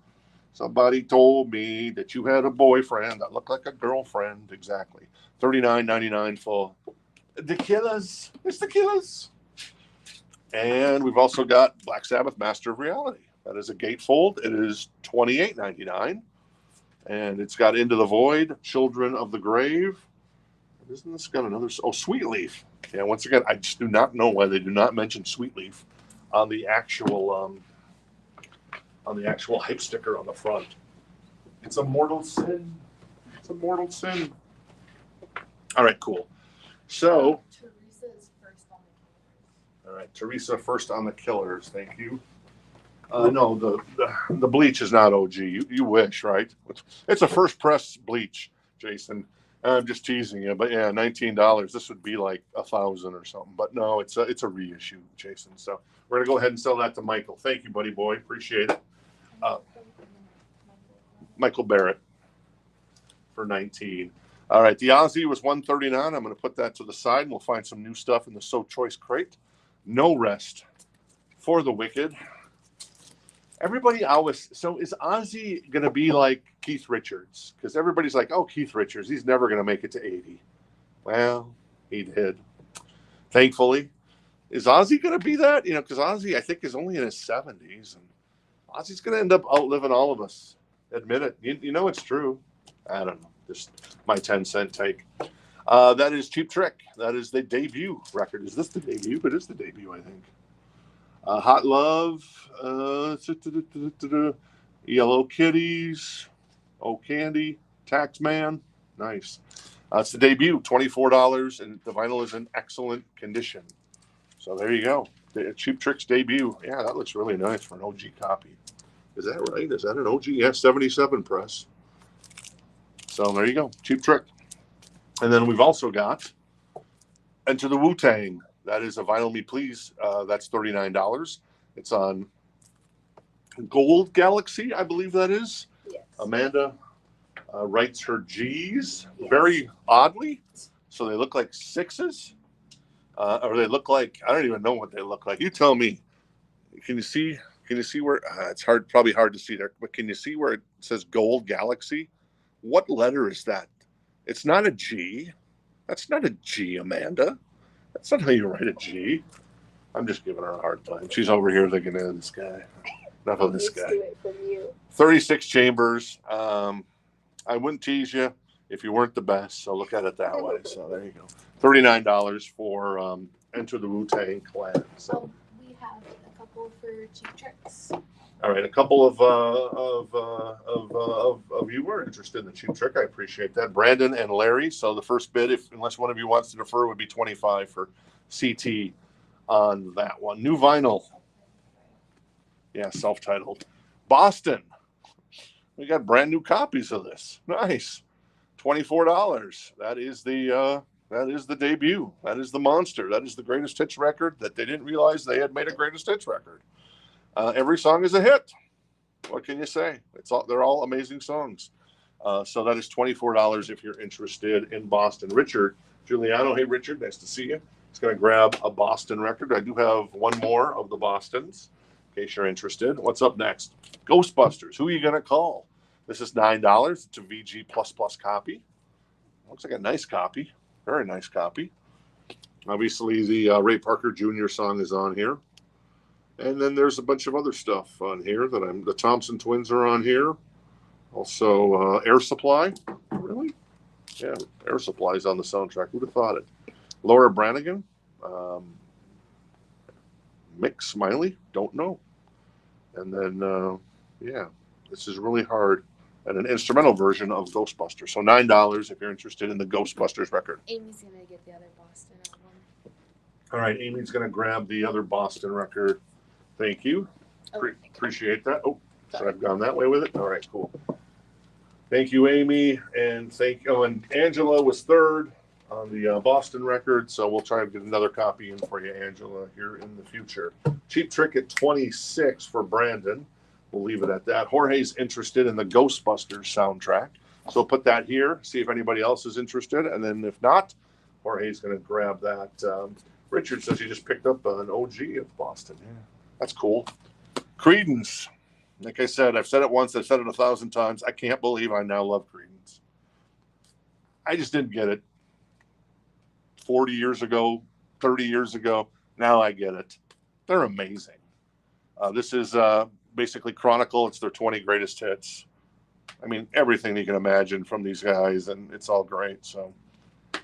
that you had a boyfriend that looked like a girlfriend. Exactly. $39.99 for the Killers. It's the Killers. And we've also got Black Sabbath, Master of Reality. That is a gatefold. It is $28.99. And it's got Into the Void, Children of the Grave. Isn't this got another? Oh, Sweet Leaf. Yeah, once again, I just do not know why they do not mention Sweet Leaf on the actual hype sticker on the front. It's a mortal sin. It's a mortal sin. All right, cool. So, Teresa is first on the Killers. all right, Teresa first on the Killers. Thank you. No, the Bleach is not OG. You wish, right? It's a first press Bleach, Jason. I'm just teasing you, but yeah, $19. This would be like $1,000 or something. But no, it's a reissue, Jason. So we're gonna go ahead and sell that to Michael. Thank you, buddy boy. Appreciate it. Michael Barrett for 19. All right, the Ozzy was $139. I'm going to put that to the side, and we'll find some new stuff in the So Choice crate. No Rest for the Wicked. Everybody always, so is Ozzy going to be like Keith Richards? Because everybody's like, oh, Keith Richards, he's never going to make it to 80. Well, he did. Thankfully. Is Ozzy going to be that? You know, because Ozzy, I think, is only in his 70s. And Ozzy's going to end up outliving all of us. Admit it. You know it's true. I don't know. Just my 10-cent take. That is Cheap Trick. That is the debut record. Is this the debut? It is the debut, I think. Hot Love, Yellow Kitties, Oh Candy, Taxman. Nice. It's the debut, $24, and the vinyl is in excellent condition. So there you go. The Cheap Trick's debut. Yeah, that looks really nice for an OG copy. Is that right? Is that an OG? Yeah, 77 press. So there you go. Cheap Trick. And then we've also got Enter the Wu-Tang. That is a Vinyl Me Please. That's $39. It's on Gold Galaxy, I believe that is. Yes. Amanda writes her G's Yes. very oddly. So they look like 6s. Or they look like, I don't even know what they look like. You tell me. Can you see where, it's probably hard to see there, but can you see where it says Gold Galaxy? What letter is that? It's not a G. That's not a G, Amanda. That's not how you write a G. I'm just giving her a hard time. She's over here thinking, this guy. Enough of this guy. Do it from you. 36 chambers. I wouldn't tease you if you weren't the best, so look at it that way. So there you go. $39 for Enter the Wu-Tang Clan. So we have a couple for Cheap Tricks. all right, a couple of you were interested in the Cheap Trick. I appreciate that. Brandon and Larry. So the first bid, unless one of you wants to defer, would be $25 for CT on that one. New vinyl. Yeah, self-titled. Boston. We got brand new copies of this. Nice. $24. That is the debut. That is the monster. That is the greatest hits record that they didn't realize they had made a greatest hits record. Every song is a hit. What can you say? They're all amazing songs. So that is $24 if you're interested in Boston. Richard Giuliano. Hey, Richard, nice to see you. He's going to grab a Boston record. I do have one more of the Bostons, in case you're interested. What's up next? Ghostbusters. Who are you going to call? This is $9. It's a VG++ copy. Looks like a nice copy. Very nice copy. Obviously, the Ray Parker Jr. song is on here. And then there's a bunch of other stuff on here the Thompson Twins are on here. Also, Air Supply. Really? Yeah, Air Supply is on the soundtrack. Who'd have thought it? Laura Branigan. Mick Smiley. Don't know. And then, yeah, this is really hard. And an instrumental version of Ghostbusters. So $9 if you're interested in the Ghostbusters record. Amy's going to get the other Boston one. All right, Amy's going to grab the other Boston record. Thank you. Appreciate that. Oh, so I've gone that way with it. All right, cool. Thank you, Amy. And and Angela was third on the Boston record. So we'll try to get another copy in for you, Angela, here in the future. Cheap Trick at 26 for Brandon. We'll leave it at that. Jorge's interested in the Ghostbusters soundtrack. So put that here, see if anybody else is interested. And then if not, Jorge's going to grab that. Richard says he just picked up an OG of Boston. Yeah, that's cool. Creedence. Like I said, I've said it once, I've said it 1,000 times. I can't believe I now love Creedence. I just didn't get it 40 years ago, 30 years ago. Now I get it. They're amazing. This is basically Chronicle. It's their 20 greatest hits. I mean, everything you can imagine from these guys, and it's all great. So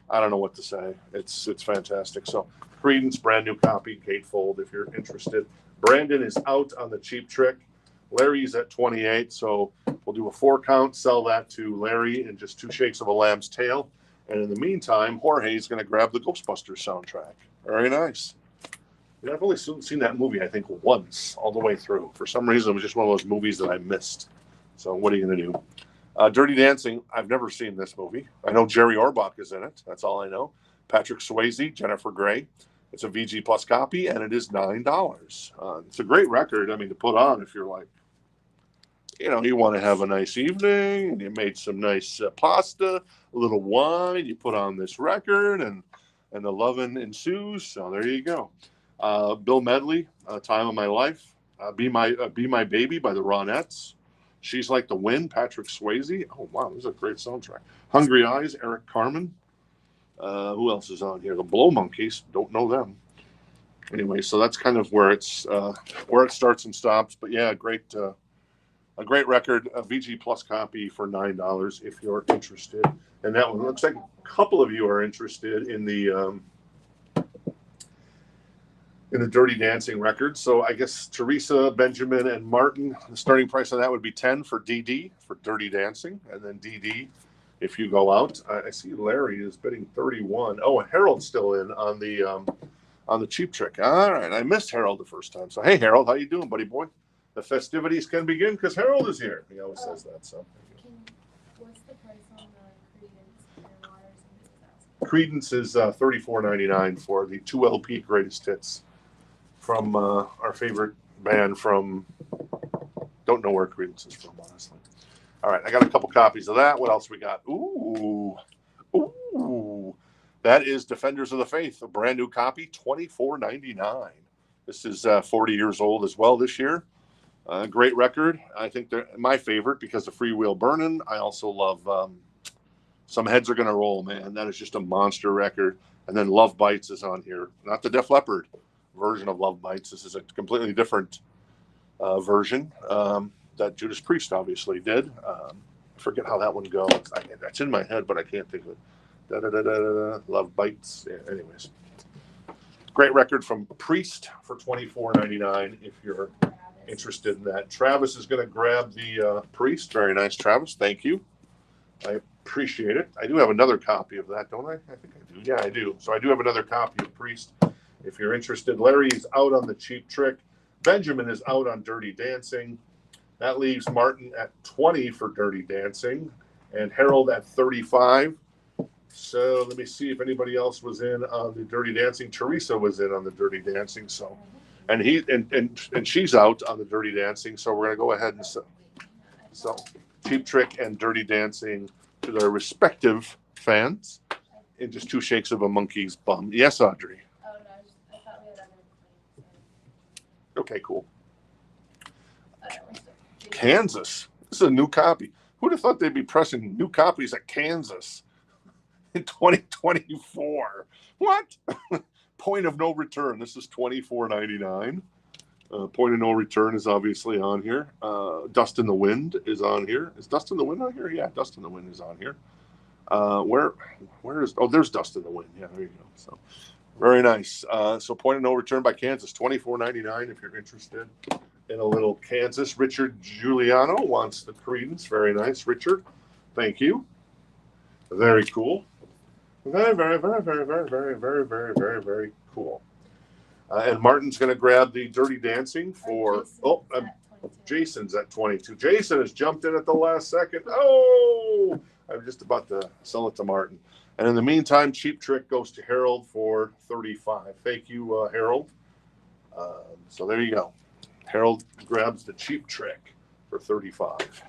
I don't know what to say. It's fantastic. So Creedence, brand new copy, gatefold, if you're interested. Brandon is out on the Cheap Trick. Larry's at 28, so we'll do a 4 count, sell that to Larry in just 2 shakes of a lamb's tail. And in the meantime, Jorge's going to grab the Ghostbusters soundtrack. Very nice. Yeah, I've only seen that movie, I think, once all the way through. For some reason, it was just one of those movies that I missed. So what are you going to do? Dirty Dancing, I've never seen this movie. I know Jerry Orbach is in it. That's all I know. Patrick Swayze, Jennifer Grey. It's a VG Plus copy, and it is $9. It's a great record, I mean, to put on if you're like, you want to have a nice evening, and you made some nice pasta, a little wine, you put on this record, and the loving ensues. So there you go. Bill Medley, Time of My Life. Be My Baby by the Ronettes. She's Like the Wind, Patrick Swayze. Oh, wow, this is a great soundtrack. Hungry Eyes, Eric Carmen. Who else is on here? The Blow Monkeys. Don't know them. Anyway, so that's kind of where it starts and stops. But yeah, a great record, a VG Plus copy for $9 if you're interested. And that one looks like a couple of you are interested in the Dirty Dancing record. So I guess Teresa, Benjamin, and Martin, the starting price on that would be $10 for DD for Dirty Dancing. And then DD, if you go out, I see Larry is bidding $31. Oh, and Harold's still in on the Cheap Trick. All right, I missed Harold the first time. So hey, Harold, how you doing, buddy boy? The festivities can begin because Harold is here. He always says that. So What's the price on the Creedence is $34.99 for the 2 LP greatest hits from our favorite band from, don't know where Creedence is from, honestly. All right, I got a couple copies of that. What else we got? Ooh. That is Defenders of the Faith, a brand new copy, $24.99. This is 40 years old as well this year. Great record. I think they're my favorite because of Free Wheel Burnin'. I also love Some Heads Are Gonna Roll, man. That is just a monster record. And then Love Bites is on here. Not the Def Leppard version of Love Bites. This is a completely different version that Judas Priest obviously did. I forget how that one goes. That's in my head, but I can't think of it. Da-da-da-da-da. Love Bites. Yeah, anyways. Great record from Priest for $24.99 if you're interested in that. Travis is going to grab the Priest. Very nice, Travis. Thank you. I appreciate it. I do have another copy of that, don't I? I think I do. Yeah, I do. So I do have another copy of Priest if you're interested. Larry's out on the Cheap Trick. Benjamin is out on Dirty Dancing. That leaves Martin at 20 for Dirty Dancing and Harold at 35. So let me see if anybody else was in on the Dirty Dancing. Teresa was in on the Dirty Dancing. So, and she's out on the Dirty Dancing. So we're gonna go ahead and so Cheap Trick and Dirty Dancing to their respective fans in just two shakes of a monkey's bum. Yes, Audrey. Oh no, I thought we had other complaints. Okay, cool. Kansas. This is a new copy. Who'd have thought they'd be pressing new copies at Kansas in 2024? What? Point of No Return. This is $24.99. Point of No Return is obviously on here. Dust in the Wind is on here. Is Dust in the Wind on here? Yeah, Dust in the Wind is on here. Where is? Oh, there's Dust in the Wind. Yeah, there you go. So very nice. So Point of No Return by Kansas, $24.99 if you're interested in a little Kansas. Richard Giuliano wants the Creedence. Very nice, Richard. Thank you. Very cool. Very, very, very, very, very, very, very, very, very, very cool. And Martin's going to grab the Dirty Dancing for. Jason's at 22. Jason has jumped in at the last second. Oh, I'm just about to sell it to Martin. And in the meantime, Cheap Trick goes to Harold for 35. Thank you, Harold. So there you go. Harold grabs the Cheap Trick for 35.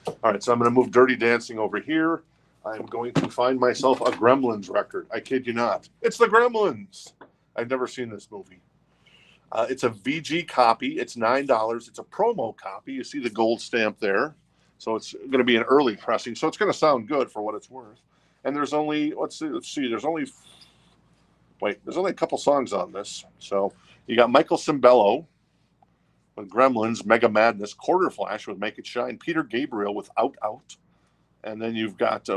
All right, so I'm going to move Dirty Dancing over here. I'm going to find myself a Gremlins record. I kid you not. It's the Gremlins. I've never seen this movie. It's a VG copy. It's $9. It's a promo copy. You see the gold stamp there. So it's going to be an early pressing. So it's going to sound good for what it's worth. And there's only, let's see. There's only a couple songs on this. So you got Michael Cimbello with Gremlins, Mega Madness, Quarter Flash with Make It Shine, Peter Gabriel with Out Out. And then you've got,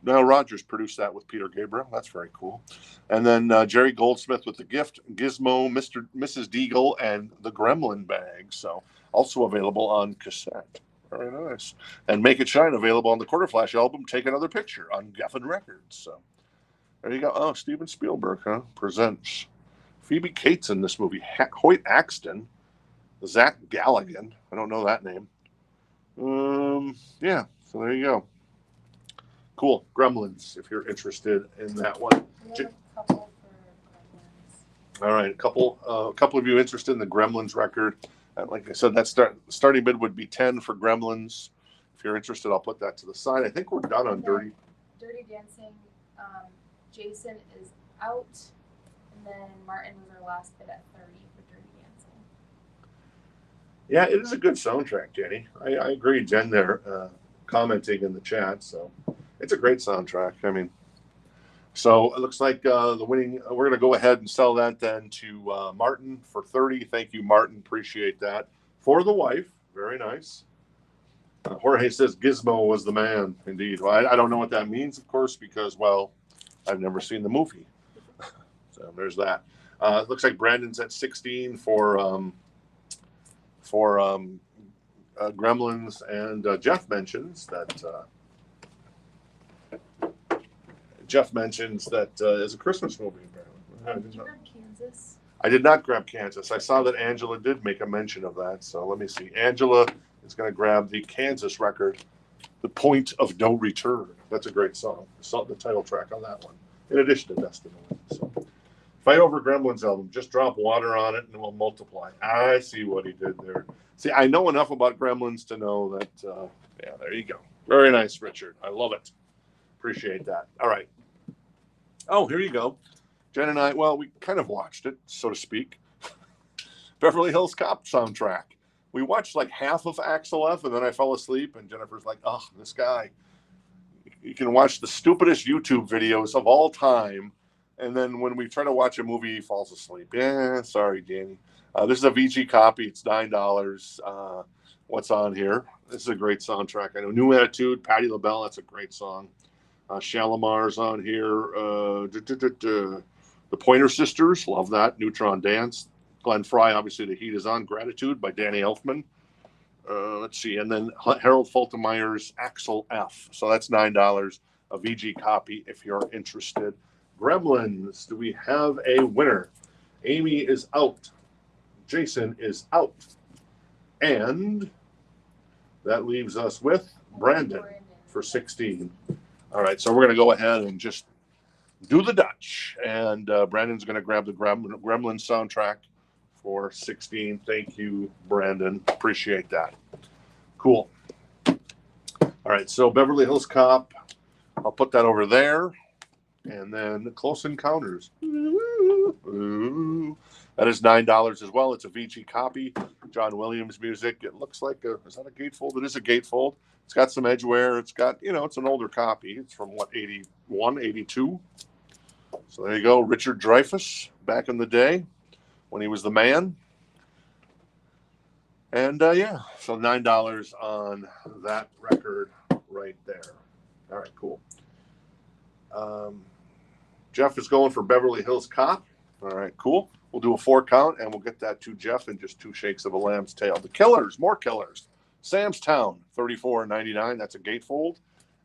Nile Rodgers produced that with Peter Gabriel. That's very cool. And then Jerry Goldsmith with The Gift, Gizmo, Mrs. Deagle, and The Gremlin Bag. So also available on cassette. Very nice. And Make It Shine available on the Quarter Flash album, Take Another Picture on Geffen Records. So there you go. Oh, Steven Spielberg, presents. Phoebe Cates in this movie. Hoyt Axton. Zach Galligan. I don't know that name. Yeah. So there you go. Cool. Gremlins, if you're interested in that one. We have a couple for Gremlins. All right. A couple of you interested in the Gremlins record. Like I said, that starting bid would be 10 for Gremlins. If you're interested, I'll put that to the side. I think we're done on Dirty Dancing. Jason is out. And then Martin was our last bid at 30 for Dirty Dancing. Yeah, it is a good soundtrack, Jenny. I agree, Jen there. Commenting in the chat, so it's a great soundtrack. I mean, so it looks like the winning. We're going to go ahead and sell that then to Martin for 30. Thank you, Martin. Appreciate that. For the wife, very nice. Jorge says Gizmo was the man. Indeed. Well, I don't know what that means, of course, because I've never seen the movie. So there's that. It looks like Brandon's at 16 for Gremlins, and Jeff mentions that is a Christmas movie. Did you grab Kansas? I did not grab Kansas. I saw that Angela did make a mention of that. So let me see. Angela is going to grab the Kansas record, The Point of No Return. That's a great song. The title track on that one, in addition to Destiny. So Fight Over Gremlins album. Just drop water on it and it will multiply. I see what he did there. See, I know enough about Gremlins to know that, yeah, there you go. Very nice, Richard. I love it. Appreciate that. All right. Oh, here you go. Jen and I, we kind of watched it, so to speak. Beverly Hills Cop soundtrack. We watched like half of Axel F, and then I fell asleep, and Jennifer's like, oh, this guy. You can watch the stupidest YouTube videos of all time, and then when we try to watch a movie, he falls asleep. Yeah, sorry, Danny. This is a VG copy. It's $9. What's on here? This is a great soundtrack. I know New Attitude, Patti LaBelle. That's a great song. Shalimar's on here. The Pointer Sisters. Love that. Neutron Dance. Glenn Frey, obviously, The Heat Is On. Gratitude by Danny Elfman. Let's see. And then Harold Faltermeyer's Axel F. So that's $9. A VG copy if you're interested. Gremlins. Do we have a winner? Amy is out. Jason is out. And that leaves us with Brandon for 16. All right, so we're going to go ahead and just do the Dutch. And Brandon's going to grab the Gremlin soundtrack for 16. Thank you, Brandon. Appreciate that. Cool. All right, so Beverly Hills Cop. I'll put that over there. And then Close Encounters. Ooh. That is $9 as well. It's a VG copy. John Williams music. It looks like is that a gatefold? It is a gatefold. It's got some edge wear. It's got, it's an older copy. It's from 81, 82. So there you go. Richard Dreyfuss back in the day when he was the man. And yeah, so $9 on that record right there. All right, cool. Jeff is going for Beverly Hills Cop. All right, cool. We'll do a 4 count, and we'll get that to Jeff in just 2 shakes of a lamb's tail. The Killers, more Killers. Sam's Town, $34.99. That's a gatefold,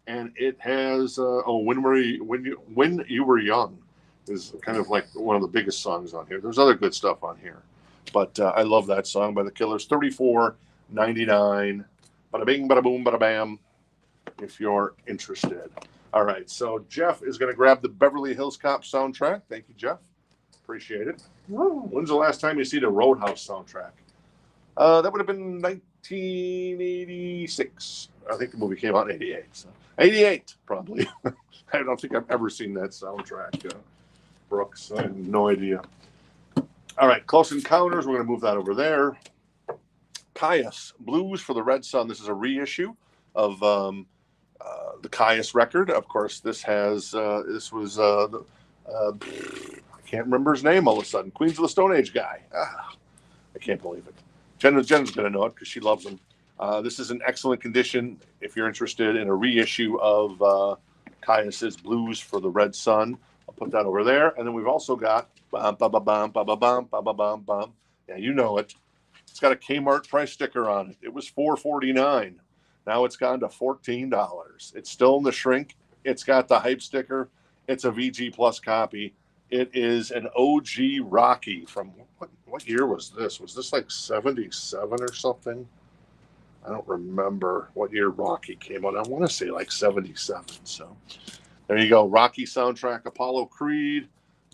and it has When You Were Young is kind of like one of the biggest songs on here. There's other good stuff on here, but I love that song by the Killers. $34.99. Bada bing, bada boom, bada bam. If you're interested. All right, so Jeff is going to grab the Beverly Hills Cop soundtrack. Thank you, Jeff. Appreciate it. When's the last time you see the Roadhouse soundtrack? That would have been 1986. I think the movie came out in 88. So 88, probably. I don't think I've ever seen that soundtrack, Brooks. I have no idea. All right, Close Encounters. We're going to move that over there. Caius, Blues for the Red Sun. This is a reissue of the Caius record. Of course, this was I can't remember his name all of a sudden. Queens of the Stone Age guy. I can't believe it. Jen's going to know it because she loves him. This is in excellent condition if you're interested in a reissue of Caius's Blues for the Red Sun. I'll put that over there. And then we've also got yeah, you know it. It's got a Kmart price sticker on it. It was $4.49. Now it's gone to $14. It's still in the shrink. It's got the hype sticker. It's a VG Plus copy. It is an OG Rocky from what year was this? Was this like 77 or something? I don't remember what year Rocky came out. I want to say like 77. So there you go. Rocky soundtrack, Apollo Creed.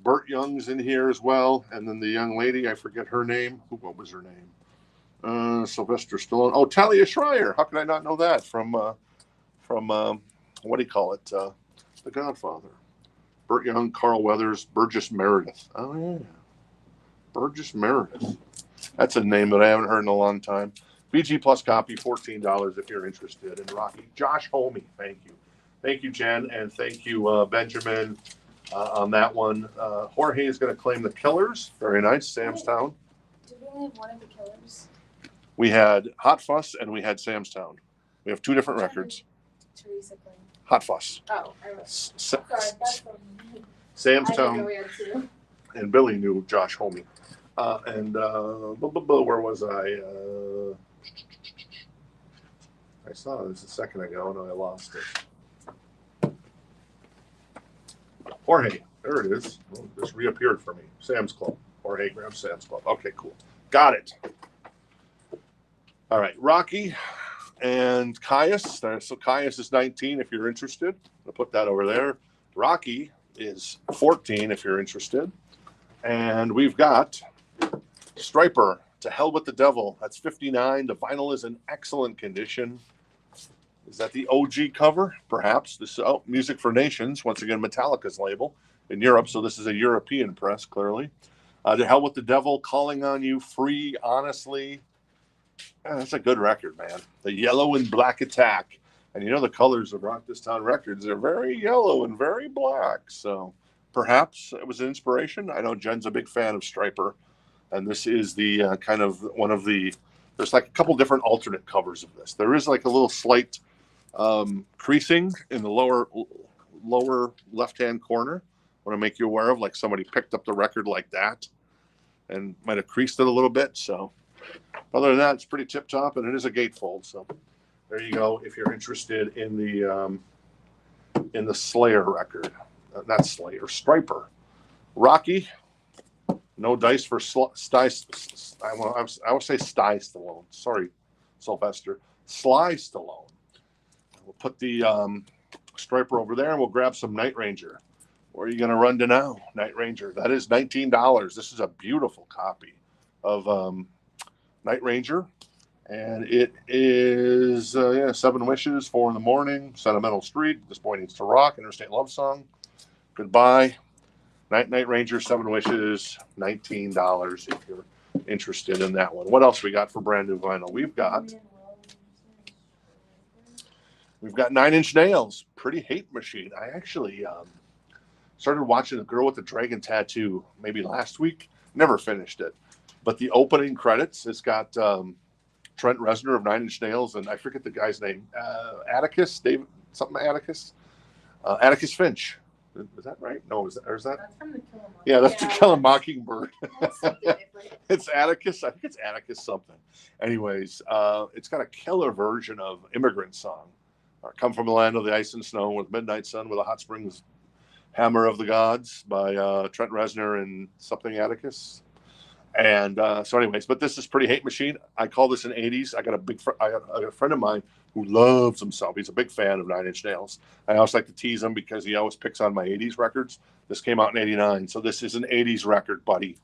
Burt Young's in here as well. And then the young lady, I forget her name. What was her name? Sylvester Stallone. Oh, Talia Shire. How can I not know that from what do you call it? The Godfather. Burt Young, Carl Weathers, Burgess Meredith. Oh yeah, Burgess Meredith. That's a name that I haven't heard in a long time. VG Plus copy, $14 if you're interested in Rocky. Josh Homey, thank you, Jen, and thank you, Benjamin, on that one. Jorge is going to claim the Killers. Very nice, Sam's Town. Did we only have one of the Killers? We had Hot Fuss and we had Sam's Town. We have 2 different records. Teresa claimed. Hot Fuss. Oh, I was sorry. That's Sam's I didn't know Town. we had 2. And Billy knew Josh Homey. Where was I? I saw this a second ago and I lost it. Jorge, there it is. Oh, it just reappeared for me. Sam's Club. Jorge grabs Sam's Club. Okay, cool. Got it. All right, Rocky and Caius. So Caius is 19 if you're interested. I'll put that over there. Rocky is 14 if you're interested. And we've got Stryper, To Hell with the Devil. That's 59. The vinyl is in excellent condition. Is that the OG cover? Perhaps. This Music for Nations. Once again, Metallica's label in Europe. So this is a European press, clearly. To Hell with the Devil, Calling on You, Free, Honestly. That's a good record, man. The Yellow and Black Attack. And you know the colors of Rock This Town Records, they're very yellow and very black. So perhaps it was an inspiration. I know Jen's a big fan of Stryper. And this is the kind of one of the, there's like a couple different alternate covers of this. There is like a little slight creasing in the lower left-hand corner. I want to make you aware of, like somebody picked up the record like that and might have creased it a little bit. So other than that, it's pretty tip-top, and it is a gatefold. So there you go. If you're interested in the Slayer record, not Slayer, Stryper, Rocky. No dice for I would say Sly Stallone. Sorry, Sylvester. Sly Stallone. We'll put the Stryper over there, and we'll grab some Night Ranger. Where are you going to run to now? Night Ranger. That is $19. This is a beautiful copy of Night Ranger. And it is 7 Wishes, 4 in the Morning, Sentimental Street, This Boy Needs to Rock, Interstate Love Song, Goodbye. Night Ranger, 7 Wishes, $19 if you're interested in that one. What else we got for brand new vinyl? We've got 9 Inch Nails, Pretty Hate Machine. I actually started watching The Girl with the Dragon Tattoo maybe last week. Never finished it. But the opening credits, it's got Trent Reznor of 9 Inch Nails, and I forget the guy's name. Atticus, David, something Atticus. Atticus Finch. Is that right? No, is that? That's from the Kill 'Em Mockingbird. Yeah, that's To Kill a Mockingbird. Something different. It's Atticus. I think it's Atticus something. Anyways, it's got a killer version of Immigrant Song. Come from the Land of the Ice and Snow with Midnight Sun with a Hot Springs Hammer of the Gods by Trent Reznor and something Atticus. And so anyways, but this is Pretty Hate Machine. I call this an 80s. I got a friend of mine who loves himself. He's a big fan of 9 Inch Nails. I always like to tease him because he always picks on my 80s records. This came out in 89. So this is an 80s record, buddy.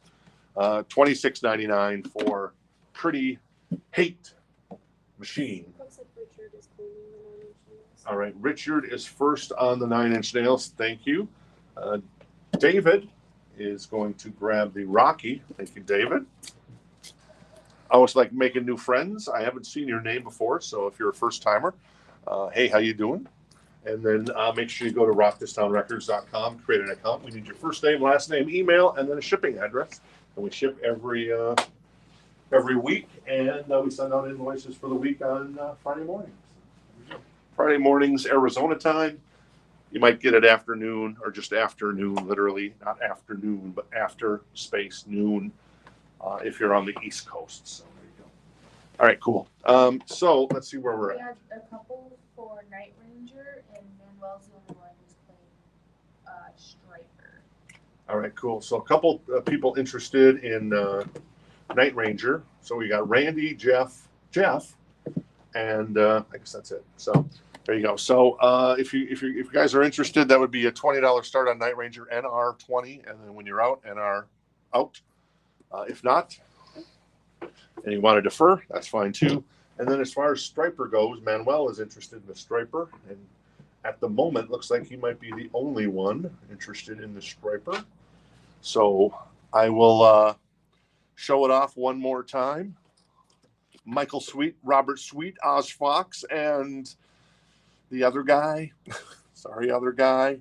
$26.99 for Pretty Hate Machine. Looks like Richard is cleaning the 9 Inch Nails. All right. Richard is first on the 9 Inch Nails. Thank you. David is going to grab the Rocky. Thank you, David. I always like making new friends. I haven't seen your name before, so if you're a first timer, hey, how you doing? And then make sure you go to rockthistownrecords.com, create an account. We need your first name, last name, email, and then a shipping address. And we ship every week, and we send out invoices for the week on Friday mornings. Friday mornings, Arizona time. You might get it afternoon or just afternoon, literally, not afternoon, but after space noon if you're on the East Coast. So there you go. All right, cool. So let's see where we're We at. had a couple for Night Ranger, and Manuel's the only one who's playing Stryper. All right, cool. So a couple people interested in Night Ranger. So we got Randy, Jeff, and I guess that's it. So there you go. So if you guys are interested, that would be a $20 start on Night Ranger NR20, and then when you're out, NR out. If not, and you want to defer, that's fine too. And then as far as Stryper goes, Manuel is interested in the Stryper, and at the moment, looks like he might be the only one interested in the Stryper. So I will show it off one more time. Michael Sweet, Robert Sweet, Oz Fox, and the other guy. Sorry, other guy.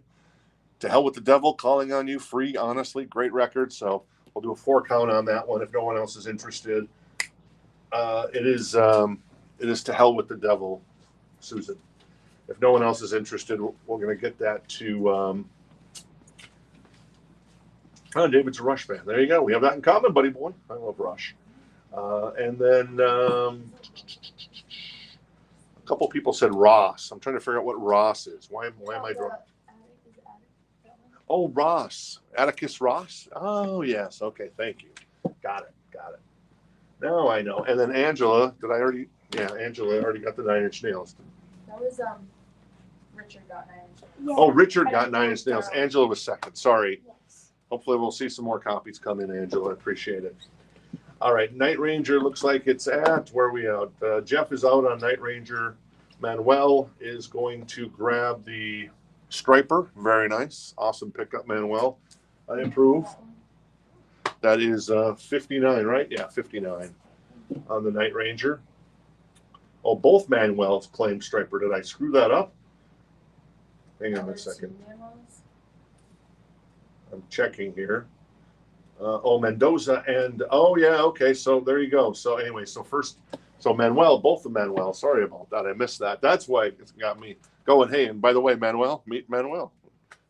To Hell with the Devil, Calling on You, Free, Honestly, great record. So we'll do a 4 count on that one if no one else is interested. It is To Hell with the Devil, Susan. If no one else is interested, we're going to get that to David's a Rush fan. There you go. We have that in common, buddy boy. I love Rush. And then a couple people said Ross. I'm trying to figure out what Ross is. Why am I drawing? Oh, Ross. Atticus Ross? Oh, yes. Okay, thank you. Got it. Now I know. And then Angela, Angela already got the 9 Inch Nails. That was Richard got 9 Inch Nails. Yeah. Oh, Richard got 9 Inch Nails. Angela was second. Sorry. Yes. Hopefully we'll see some more copies come in, Angela. Appreciate it. All right, Night Ranger looks like it's at, where are we out? Jeff is out on Night Ranger. Manuel is going to grab the Stryper. Very nice. Awesome pickup, Manuel. Improve. That is 59, right? Yeah, 59 on the Night Ranger. Oh, both Manuels claim Stryper. Did I screw that up? Hang on a second. I'm checking here. Oh, Mendoza and oh yeah, okay. So there you go. So anyway, so first, so Manuel, both the Manuel. Sorry about that. I missed that. That's why it's got me going. Hey, and by the way, Manuel, meet Manuel.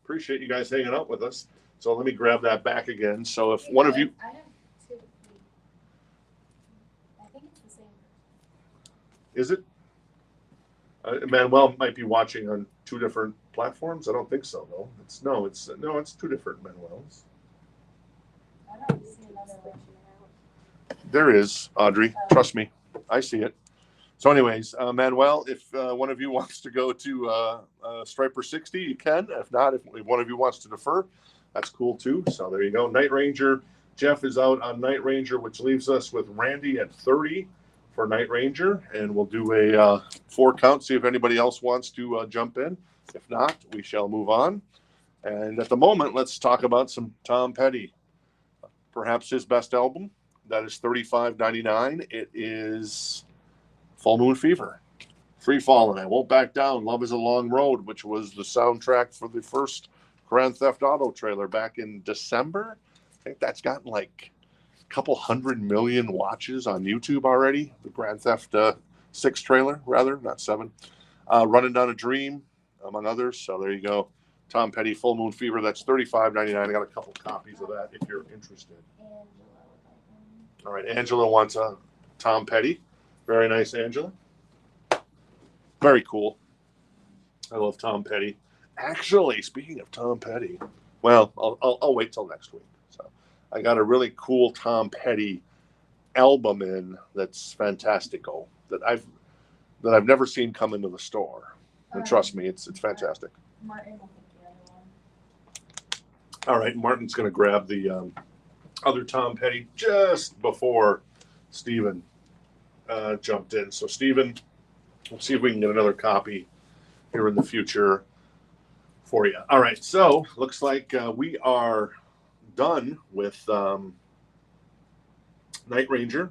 Appreciate you guys hanging out with us. So let me grab that back again. So if one of you, I have two. I think it's the same. is it? Manuel might be watching on two different platforms. I don't think so. No, it's two different Manuels. I don't see another one. There is, Audrey. Trust me. I see it. So anyways, Manuel, if one of you wants to go to Stryper 60, you can. If not, if one of you wants to defer, that's cool too. So there you go. Night Ranger. Jeff is out on Night Ranger, which leaves us with Randy at 30 for Night Ranger. And we'll do a 4 count, see if anybody else wants to jump in. If not, we shall move on. And at the moment, let's talk about some Tom Petty. Perhaps his best album. That is $35.99. It is Full Moon Fever. Free Fallin', I Won't Back Down, Love is a Long Road, which was the soundtrack for the first Grand Theft Auto trailer back in December. I think that's gotten like a couple 100 million watches on YouTube already. The Grand Theft 6 trailer, rather, not 7. Running Down a Dream, among others. So there you go. Tom Petty, Full Moon Fever. That's $35.99. I got a couple copies of that if you're interested. All right, Angela wants a Tom Petty. Very nice, Angela. Very cool. I love Tom Petty. Actually, speaking of Tom Petty, well, I'll wait till next week. So I got a really cool Tom Petty album in that's fantastical that I've never seen come into the store. And trust me, it's fantastic. Martin will pick the other one. All right, Martin's going to grab the other Tom Petty just before Steven jumped in. So Steven, we'll see if we can get another copy here in the future for you. All right, so looks like we are done with Night Ranger,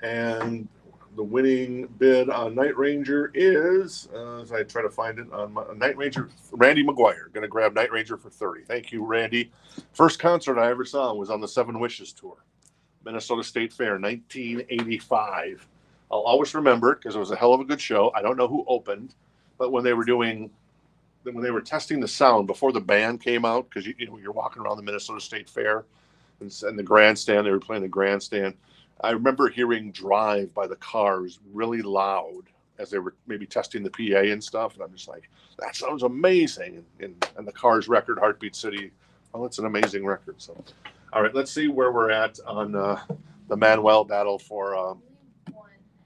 and the winning bid on Night Ranger is, as I try to find it on Night Ranger, Randy McGuire. Going to grab Night Ranger for 30. Thank you, Randy. First concert I ever saw was on the Seven Wishes tour, Minnesota State Fair, 1985. I'll always remember it because it was a hell of a good show. I don't know who opened, but when they were testing the sound before the band came out, because you're walking around the Minnesota State Fair and the grandstand, they were playing the grandstand. I remember hearing Drive by the Cars really loud as they were maybe testing the PA and stuff. And I'm just like, that sounds amazing. And the Cars record, Heartbeat City, well, it's an amazing record. So, all right, let's see where we're at on the Manuel battle for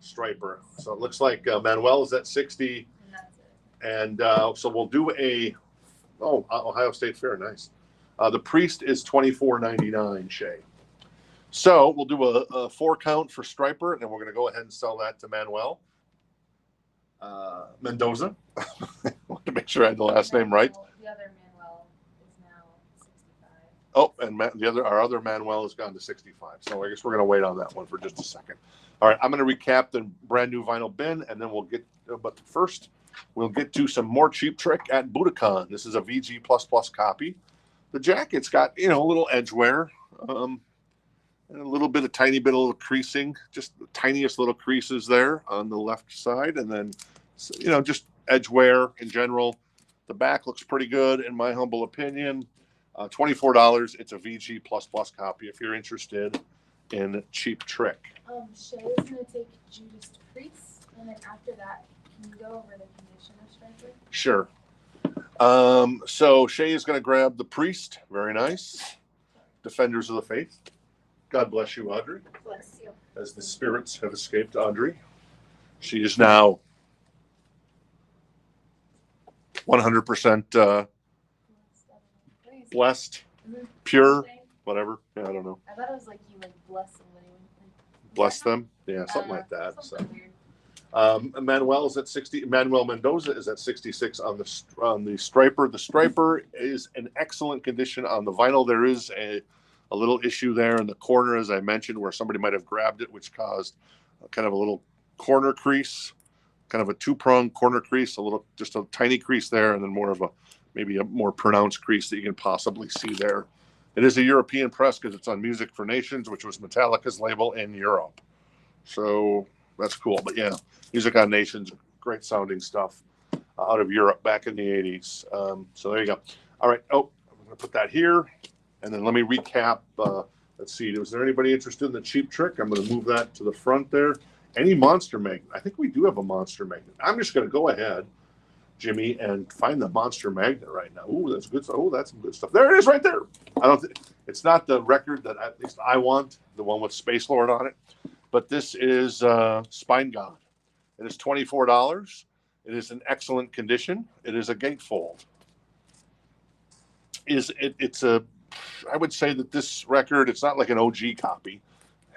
Stryper. So it looks like Manuel is at 60. And that's it. And so we'll do Ohio State Fair, nice. The Priest is $24.99, Shay. So we'll do a 4 count for Stryper, and then we're going to go ahead and sell that to Manuel Mendoza. I want to make sure I had the last name right. The other Manuel is now 65. Oh, and our other Manuel has gone to 65. So I guess we're going to wait on that one for just a second. All right, I'm going to recap the brand new vinyl bin, and then we'll get. But first, we'll get to some more Cheap Trick at Budokan. This is a VG++ copy. The jacket's got a little edge wear. And a little bit of tiny bit of creasing, just the tiniest little creases there on the left side. And then, just edge wear in general. The back looks pretty good in my humble opinion. $24. It's a VG++ copy if you're interested in Cheap Trick. Shay is going to take Judas Priest, and then after that, can you go over the condition of Stryper? Sure. So Shay is going to grab the Priest. Very nice. Defenders of the Faith. God bless you, Audrey. Bless you. As the spirits have escaped Audrey, she is now 100% blessed, pure, whatever. Yeah, I don't know. I thought it was like you bless somebody. Bless them. Yeah, something like that. Something weird. Manuel is at 60. Manuel Mendoza is at 66 on the Stryper. The Stryper is in excellent condition on the vinyl. There is a a little issue there in the corner, as I mentioned, where somebody might have grabbed it, which caused kind of a little corner crease, kind of a two-pronged corner crease, just a tiny crease there, and then more of maybe a more pronounced crease that you can possibly see there. It is a European press because it's on Music for Nations, which was Metallica's label in Europe. So that's cool. But yeah, Music on Nations, great sounding stuff out of Europe back in the 80s. So there you go. All right. Oh, I'm going to put that here. And then let me recap. Let's see. Was there anybody interested in the Cheap Trick? I'm going to move that to the front there. Any Monster Magnet? I think we do have a Monster Magnet. I'm just going to go ahead, Jimmy, and find the Monster Magnet right now. Ooh, that's good. Oh, that's some good stuff. There it is right there. It's not the record that at least I want, the one with Space Lord on it, but this is Spine God. It is $24. It is in excellent condition. It is a gatefold. I would say that this record, it's not like an OG copy,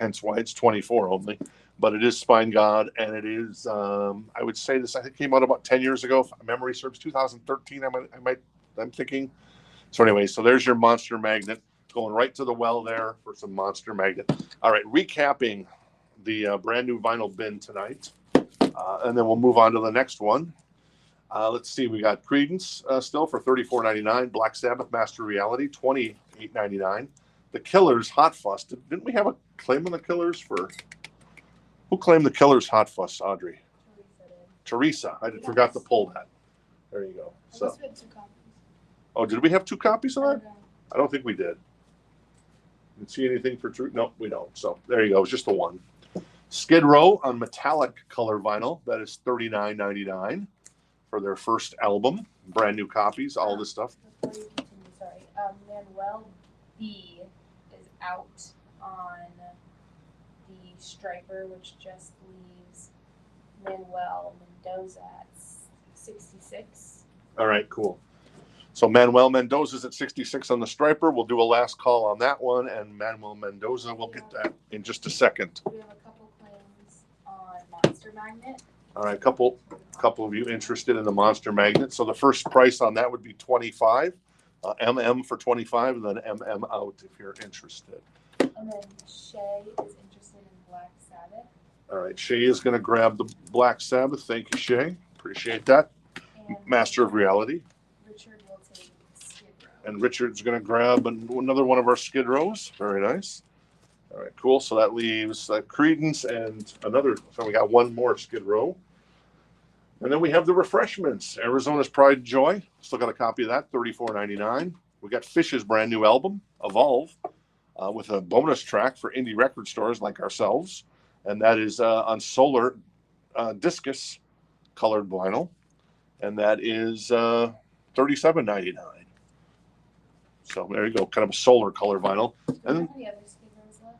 hence why it's 24 only, but it is Spine God, and it is, I would say this, I think came out about 10 years ago, if my memory serves, 2013, I'm thinking. So anyway, so there's your Monster Magnet, going right to the well there for some Monster Magnet. All right, recapping the brand new vinyl bin tonight, and then we'll move on to the next one. Let's see, we got Creedence still for $34.99. Black Sabbath Master Reality, $28.99. The Killers Hot Fuss. Didn't we have a claim on the Killers for? Who claimed the Killers Hot Fuss, Audrey? Teresa. I forgot to pull that. There you go. So. We had 2 copies. Oh, did we have 2 copies of that? Okay. I don't think we did. Didn't see anything for Teresa. No, we don't. So there you go. It's just the one. Skid Row on metallic color vinyl. That is $39.99 for their first album. Brand new copies, all this stuff. Before you continue, sorry. Manuel B is out on the Stryper, which just leaves Manuel Mendoza at 66. All right, cool. So Manuel Mendoza's at 66 on the Stryper. We'll do a last call on that one, and Manuel Mendoza, we'll get that in just a second. We have a couple claims on Monster Magnet. All right, couple of you interested in the Monster Magnet. So the first price on that would be $25, MM for $25, and then MM out if you're interested. And then Shay is interested in Black Sabbath. All right, Shay is going to grab the Black Sabbath. Thank you, Shay. Appreciate that. And Master of Reality. Richard will take Skid Row. And Richard's going to grab another one of our Skid Rows. Very nice. All right, cool. So that leaves Creedence and another. So we got one more Skid Row. And then we have the Refreshments. Arizona's Pride and Joy. Still got a copy of that, $34.99. We got Fish's brand new album, Evolve, with a bonus track for indie record stores like ourselves. And that is on Solar Discus colored vinyl. And that is $37.99. So there you go, kind of a solar color vinyl. And Do we have any other Skid Rows left?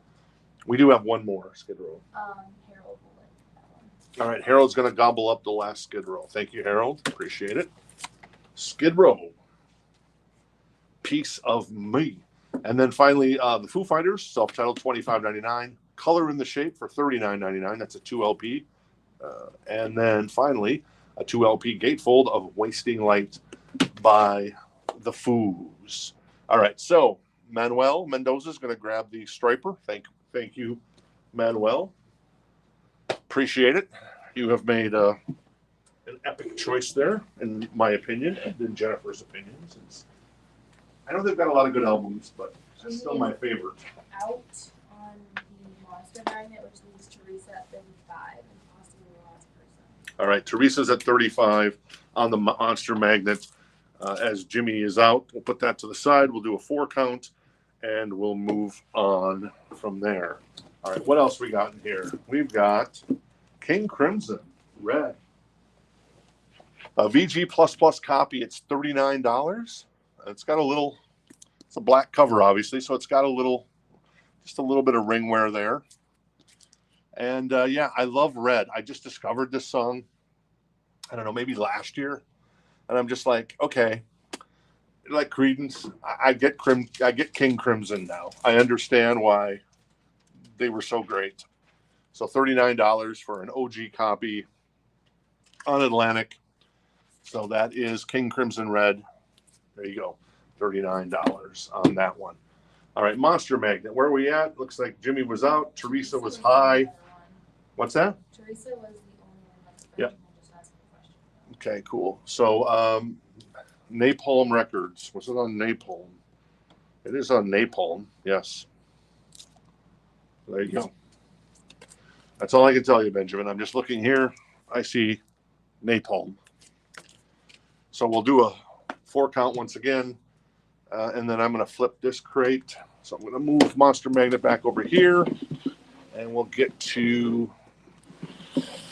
we do have one more Skid Row. Harold will like that one. All right, Harold's going to gobble up the last Skid Row. Thank you, Harold. Appreciate it. Skid Row. Piece of Me. And then finally, the Foo Fighters, self-titled, $25.99. Color in the Shape for $39.99. That's a 2LP. And then finally, a 2LP gatefold of Wasting Light by the Foos. All right, so Manuel Mendoza is going to grab the Stryper. Thank you, Manuel. Appreciate it. You have made an epic choice there, in my opinion, and in Jennifer's opinion. Since I know they've got a lot of good albums, but that's still my favorite. Out on the Monster Magnet, which leaves Teresa at 35 and possibly the last person. All right, Teresa's at 35 on the Monster Magnet. As Jimmy is out, we'll put that to the side. We'll do a 4 count, and we'll move on from there. All right, what else we got in here? We've got King Crimson Red. A VG++ copy, it's $39. It's got it's a black cover, obviously, so it's got just a little bit of ring wear there. And yeah, I love Red. I just discovered this song, I don't know, maybe last year. And I'm just like, okay, like Creedence, I get King Crimson now. I understand why they were so great. So $39 for an OG copy on Atlantic. So that is King Crimson Red. There you go, $39 on that one. All right, Monster Magnet. Where are we at? Looks like Jimmy was out. Teresa was the high. only one. What's that? Teresa was the only one that's Yeah. just asking a question. Okay, cool. So, Napalm Records. Was it on Napalm? It is on Napalm. Yes. There you go. That's all I can tell you, Benjamin. I'm just looking here. I see Napalm. So we'll do a 4 count once again. And then I'm going to flip this crate. So I'm going to move Monster Magnet back over here. And we'll get to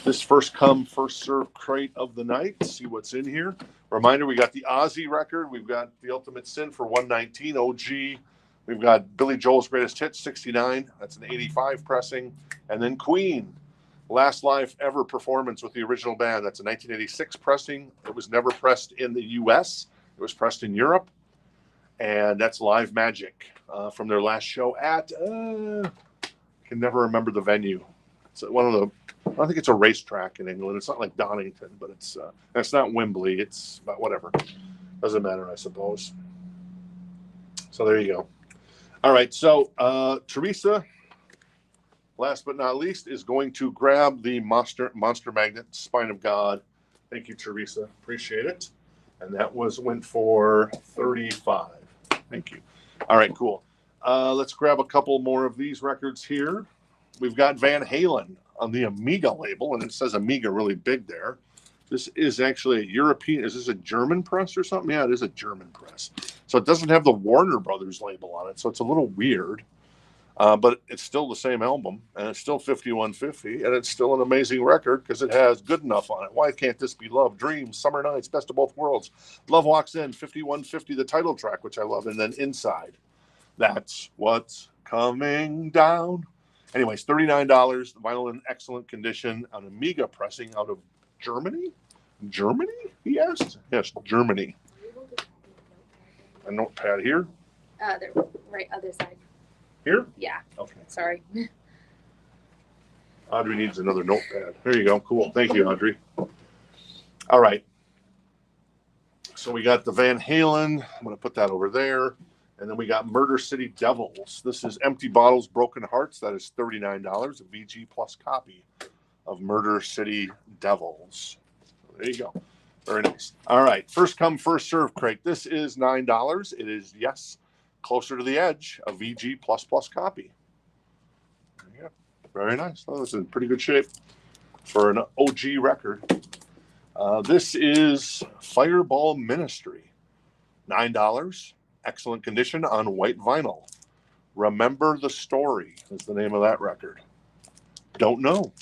this first come, first serve crate of the night. See what's in here. Reminder, we got the Ozzy record. We've got The Ultimate Sin for 119 OG. We've got Billy Joel's Greatest Hits, 69. That's an 85 pressing. And then Queen, Last Live Ever performance with the original band. That's a 1986 pressing. It was never pressed in the U.S. It was pressed in Europe. And that's Live Magic from their last show at, I can never remember the venue. It's one of the, I think it's a racetrack in England. It's not like Donington, but it's not Wembley. It's about whatever. Doesn't matter, I suppose. So there you go. All right. So Teresa, last but not least, is going to grab the Monster Magnet Spine of God. Thank you, Teresa. Appreciate it. And that went for 35. Thank you. All right, cool. Let's grab a couple more of these records here. We've got Van Halen on the Amiga label, and it says Amiga really big there. This is actually a European. Is this a German press or something? Yeah, it is a German press. So it doesn't have the Warner Brothers label on it, so it's a little weird. But it's still the same album, and it's still 5150, and it's still an amazing record because it has Good Enough on it. Why can't this be love? Dreams, Summer Nights, Best of Both Worlds. Love Walks In, 5150, the title track, which I love, and then Inside. That's What's Coming Down. Anyways, $39. The vinyl in excellent condition. An Amiga pressing out of Germany? Germany, he asked? Yes, Germany. A notepad here? The right other side. Here? Yeah. Okay. Sorry. Audrey needs another notepad. There you go. Cool. Thank you, Audrey. All right. So we got the Van Halen. I'm going to put that over there. And then we got Murder City Devils. This is Empty Bottles, Broken Hearts. That is $39. A VG Plus copy of Murder City Devils. So there you go. Very nice. All right. First come, first serve crate. This is $9. It is, yes, Closer to the Edge, a VG Plus copy. Yeah, very nice. Oh, it's in pretty good shape for an OG record. This is Fireball Ministry, $9. Excellent condition on white vinyl. Remember the Story is the name of that record. Don't know.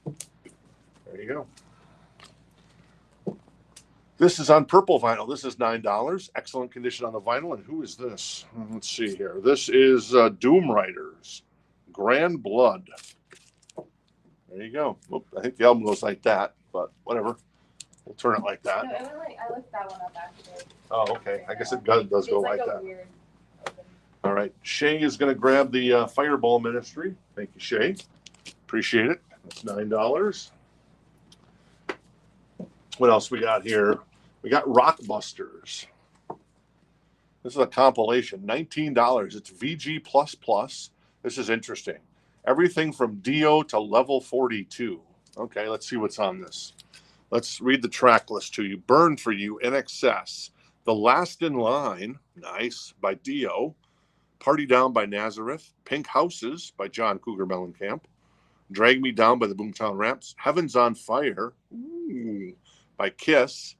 There you go. This is on purple vinyl. This is $9. Excellent condition on the vinyl. And who is this? Let's see here. This is Doom Riders, Grand Blood. There you go. Oop, I think the album goes like that, but whatever. We'll turn it like that. No, it went like, I looked that one up actually. Oh, okay. I guess it does go like that. Weird open. All right. Shay is going to grab the Fireball Ministry. Thank you, Shay. Appreciate it. That's $9. What else we got here? We got Rockbusters. This is a compilation, $19. It's VG plus. This is interesting. Everything from Dio to Level 42. Okay, let's see what's on this. Let's read the track list to you. Burn for You, In Excess. The Last in Line, nice, by Dio. Party Down by Nazareth. Pink Houses by John Cougar Mellencamp. Drag Me Down by the Boomtown Raps. Heaven's on Fire by Kiss.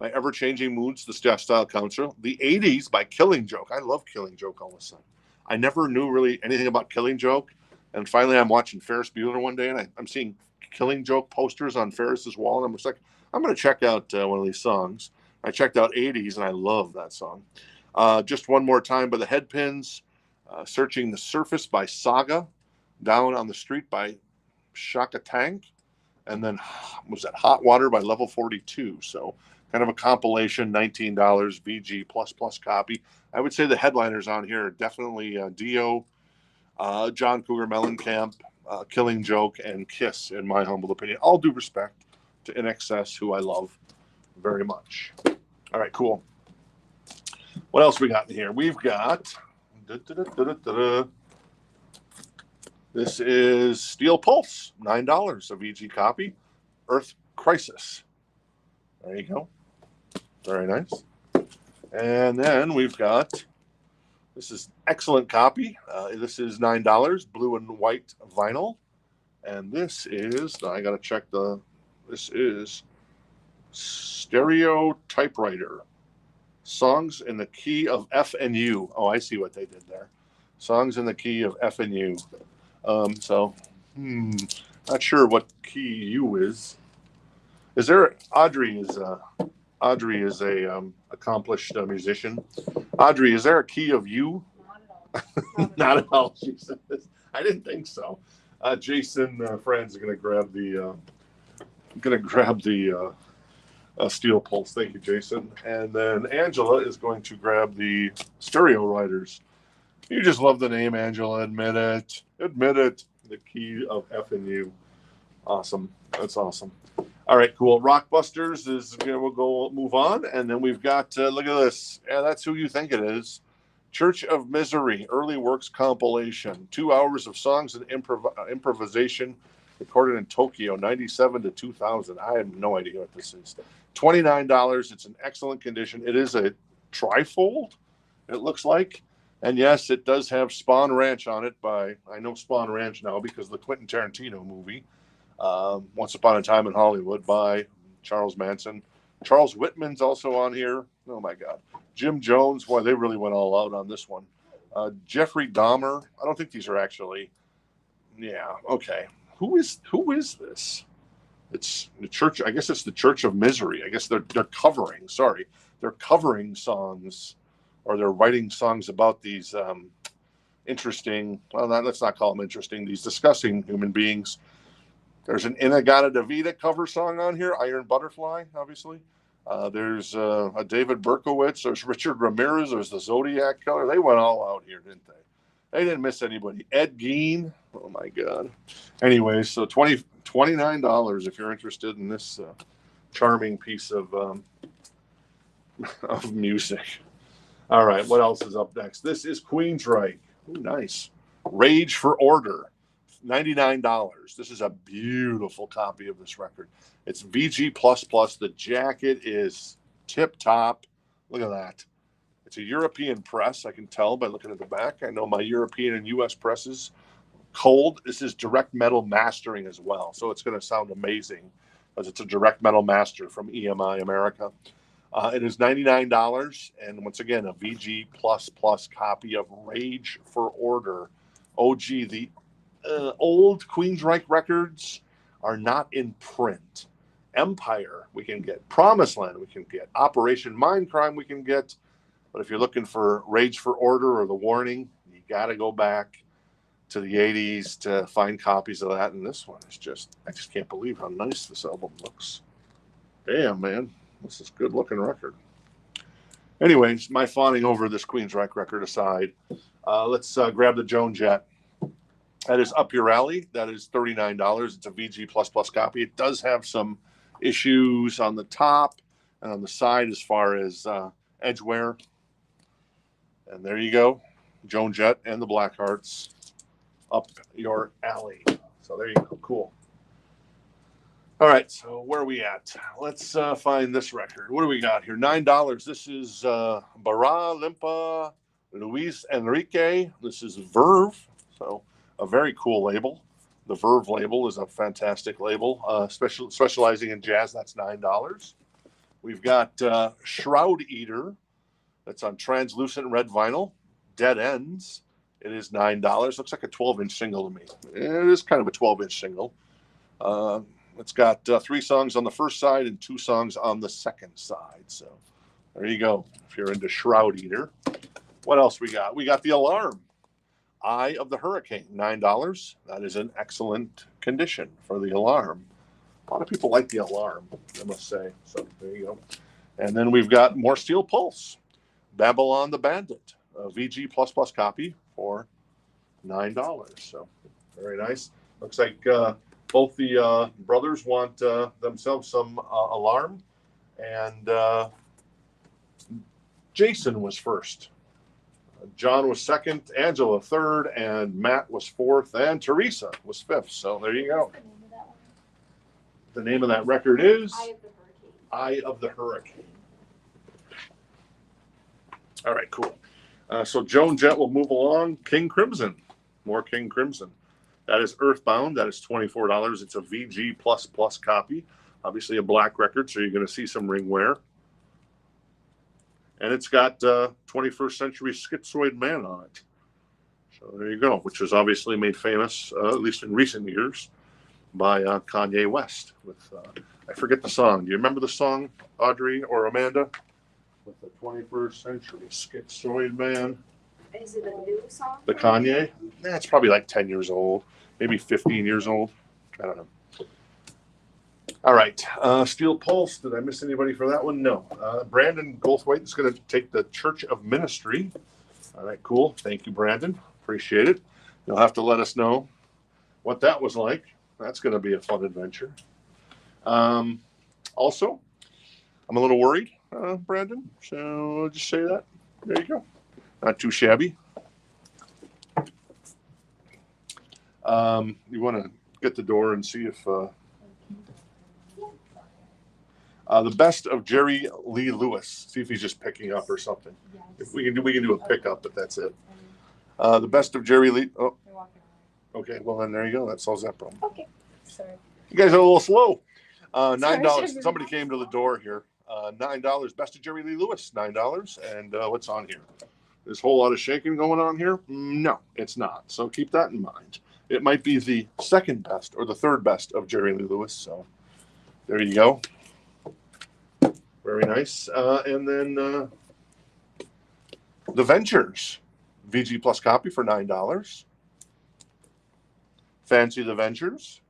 My Ever-Changing Moods, the Style Council. The 80s by Killing Joke. I love Killing Joke all of a sudden. I never knew really anything about Killing Joke. And finally, I'm watching Ferris Bueller one day, and I'm seeing Killing Joke posters on Ferris's wall. And I'm just like, I'm going to check out one of these songs. I checked out 80s, and I love that song. Just One More Time by the Headpins. Searching the Surface by Saga. Down on the Street by Shaka Tank. And then was that Hot Water by Level 42. So kind of a compilation, $19 VG plus copy. I would say the headliners on here are definitely Dio, John Cougar Mellencamp, Killing Joke, and Kiss, in my humble opinion. All due respect to In Excess, who I love very much. All right, cool. What else we got in here? We've got This is Steel Pulse, $9, a VG copy. Earth Crisis. There you go. Very nice. And then we've got, this is excellent copy. This is $9, blue and white vinyl. And this is, I got to check this is Stereo Typewriter. Songs in the key of F and U. Oh, I see what they did there. Songs in the key of F and U. Not sure what key U is. Is there, Audrey is a accomplished musician. Audrey, is there a key of U? Not at all. Not at all, she says. I didn't think so. Jason, friends, are going to grab the Steel Pulse. Thank you, Jason. And then Angela is going to grab the Stereo Riders. You just love the name, Angela. Admit it. Admit it. The key of F and U. Awesome. That's awesome. All right, cool. Rockbusters is, we'll go move on. And then we've got, look at this. Yeah, that's who you think it is. Church of Misery, Early Works compilation. 2 hours of songs and improvisation recorded in Tokyo, 97 to 2000. I have no idea what this is. $29. It's in excellent condition. It is a trifold, it looks like. And yes, it does have Spawn Ranch on it I know Spawn Ranch now because of the Quentin Tarantino movie, Once Upon a Time in Hollywood by Charles Manson. Charles Whitman's also on here. Oh my God. Jim Jones. Boy, they really went all out on this one. Jeffrey Dahmer. I don't think these are actually. Yeah. Okay. Who is this? It's the church. I guess it's the Church of Misery. I guess they're covering. Sorry, they're covering songs, or they're writing songs about these interesting. Well, let's not call them interesting. These disgusting human beings. There's an Inagata-Davida cover song on here. Iron Butterfly, obviously. There's a David Berkowitz. There's Richard Ramirez. There's the Zodiac Killer. They went all out here, didn't they? They didn't miss anybody. Ed Gein. Oh, my God. Anyway, so $29 if you're interested in this charming piece of music. All right, what else is up next? This is Queensryche. Ooh, nice. Rage for Order. $99. This is a beautiful copy of this record. It's VG++. The jacket is tip-top. Look at that. It's a European press. I can tell by looking at the back. I know my European and U.S. presses. Cold. This is direct metal mastering as well. So it's going to sound amazing because it's a direct metal master from EMI America. It is $99. And once again, a VG++ copy of Rage for Order. OG, the old Queensryche records are not in print. Empire, we can get. Promised Land, we can get. Operation Mindcrime, we can get. But if you're looking for Rage for Order or The Warning, you got to go back to the 80s to find copies of that. And this one is just, I just can't believe how nice this album looks. Damn, man. This is a good looking record. Anyways, my fawning over this Queensryche record aside, let's grab the Joan Jett. That is up your alley. That is $39. It's a VG++ copy. It does have some issues on the top and on the side as far as edge wear. And there you go. Joan Jett and the Blackhearts up your alley. So there you go. Cool. All right. So where are we at? Let's find this record. What do we got here? $9. This is Barra Limpa Luis Enrique. This is Verve. So a very cool label. The Verve label is a fantastic label, specializing in jazz. That's $9. We've got Shroud Eater. That's on translucent red vinyl. Dead Ends. It is $9. Looks like a 12-inch single to me. It is kind of a 12-inch single. It's got 3 songs on the first side and 2 songs on the second side. So there you go. If you're into Shroud Eater. What else we got? We got The Alarm. Eye of the Hurricane, $9. That is in excellent condition for The Alarm. A lot of people like The Alarm, I must say. So there you go. And then we've got more Steel Pulse. Babylon the Bandit, a VG++ copy for $9. So very nice. Looks like both the brothers want themselves some Alarm. And Jason was first. John was second, Angela third, and Matt was fourth, and Teresa was fifth. So there you go. What's the name of that one? The name of that record is Eye of the Hurricane. Eye of the Hurricane. All right, cool. So Joan Jett will move along. King Crimson. More King Crimson. That is Earthbound. That is $24. It's a VG++ copy. Obviously a black record, so you're going to see some ring wear. And it's got 21st Century Schizoid Man on it. So there you go, which was obviously made famous, at least in recent years, by Kanye West. With I forget the song. Do you remember the song, Audrey or Amanda? With the 21st Century Schizoid Man. Is it a new song? The Kanye? It's probably like 10 years old, maybe 15 years old. I don't know. All right. Steel Pulse. Did I miss anybody for that one? No. Brandon Goldthwait is going to take the Church of Ministry. All right, cool. Thank you, Brandon. Appreciate it. You'll have to let us know what that was like. That's going to be a fun adventure. Also, I'm a little worried, Brandon. So I'll just say that. There you go. Not too shabby. You want to get the door and see if the best of Jerry Lee Lewis. See if he's just picking up or something. If we can do a pickup, but that's it. The best of Jerry Lee. Oh, okay. Well, then there you go. That solves that problem. Okay. Sorry. You guys are a little slow. $9. Sorry. Somebody came to the door here. $9. Best of Jerry Lee Lewis. $9. And what's on here? There's a whole lot of shaking going on here. No, it's not. So keep that in mind. It might be the second best or the third best of Jerry Lee Lewis. So there you go. Very nice. And then The Ventures. VG Plus copy for $9. Fancy The Ventures.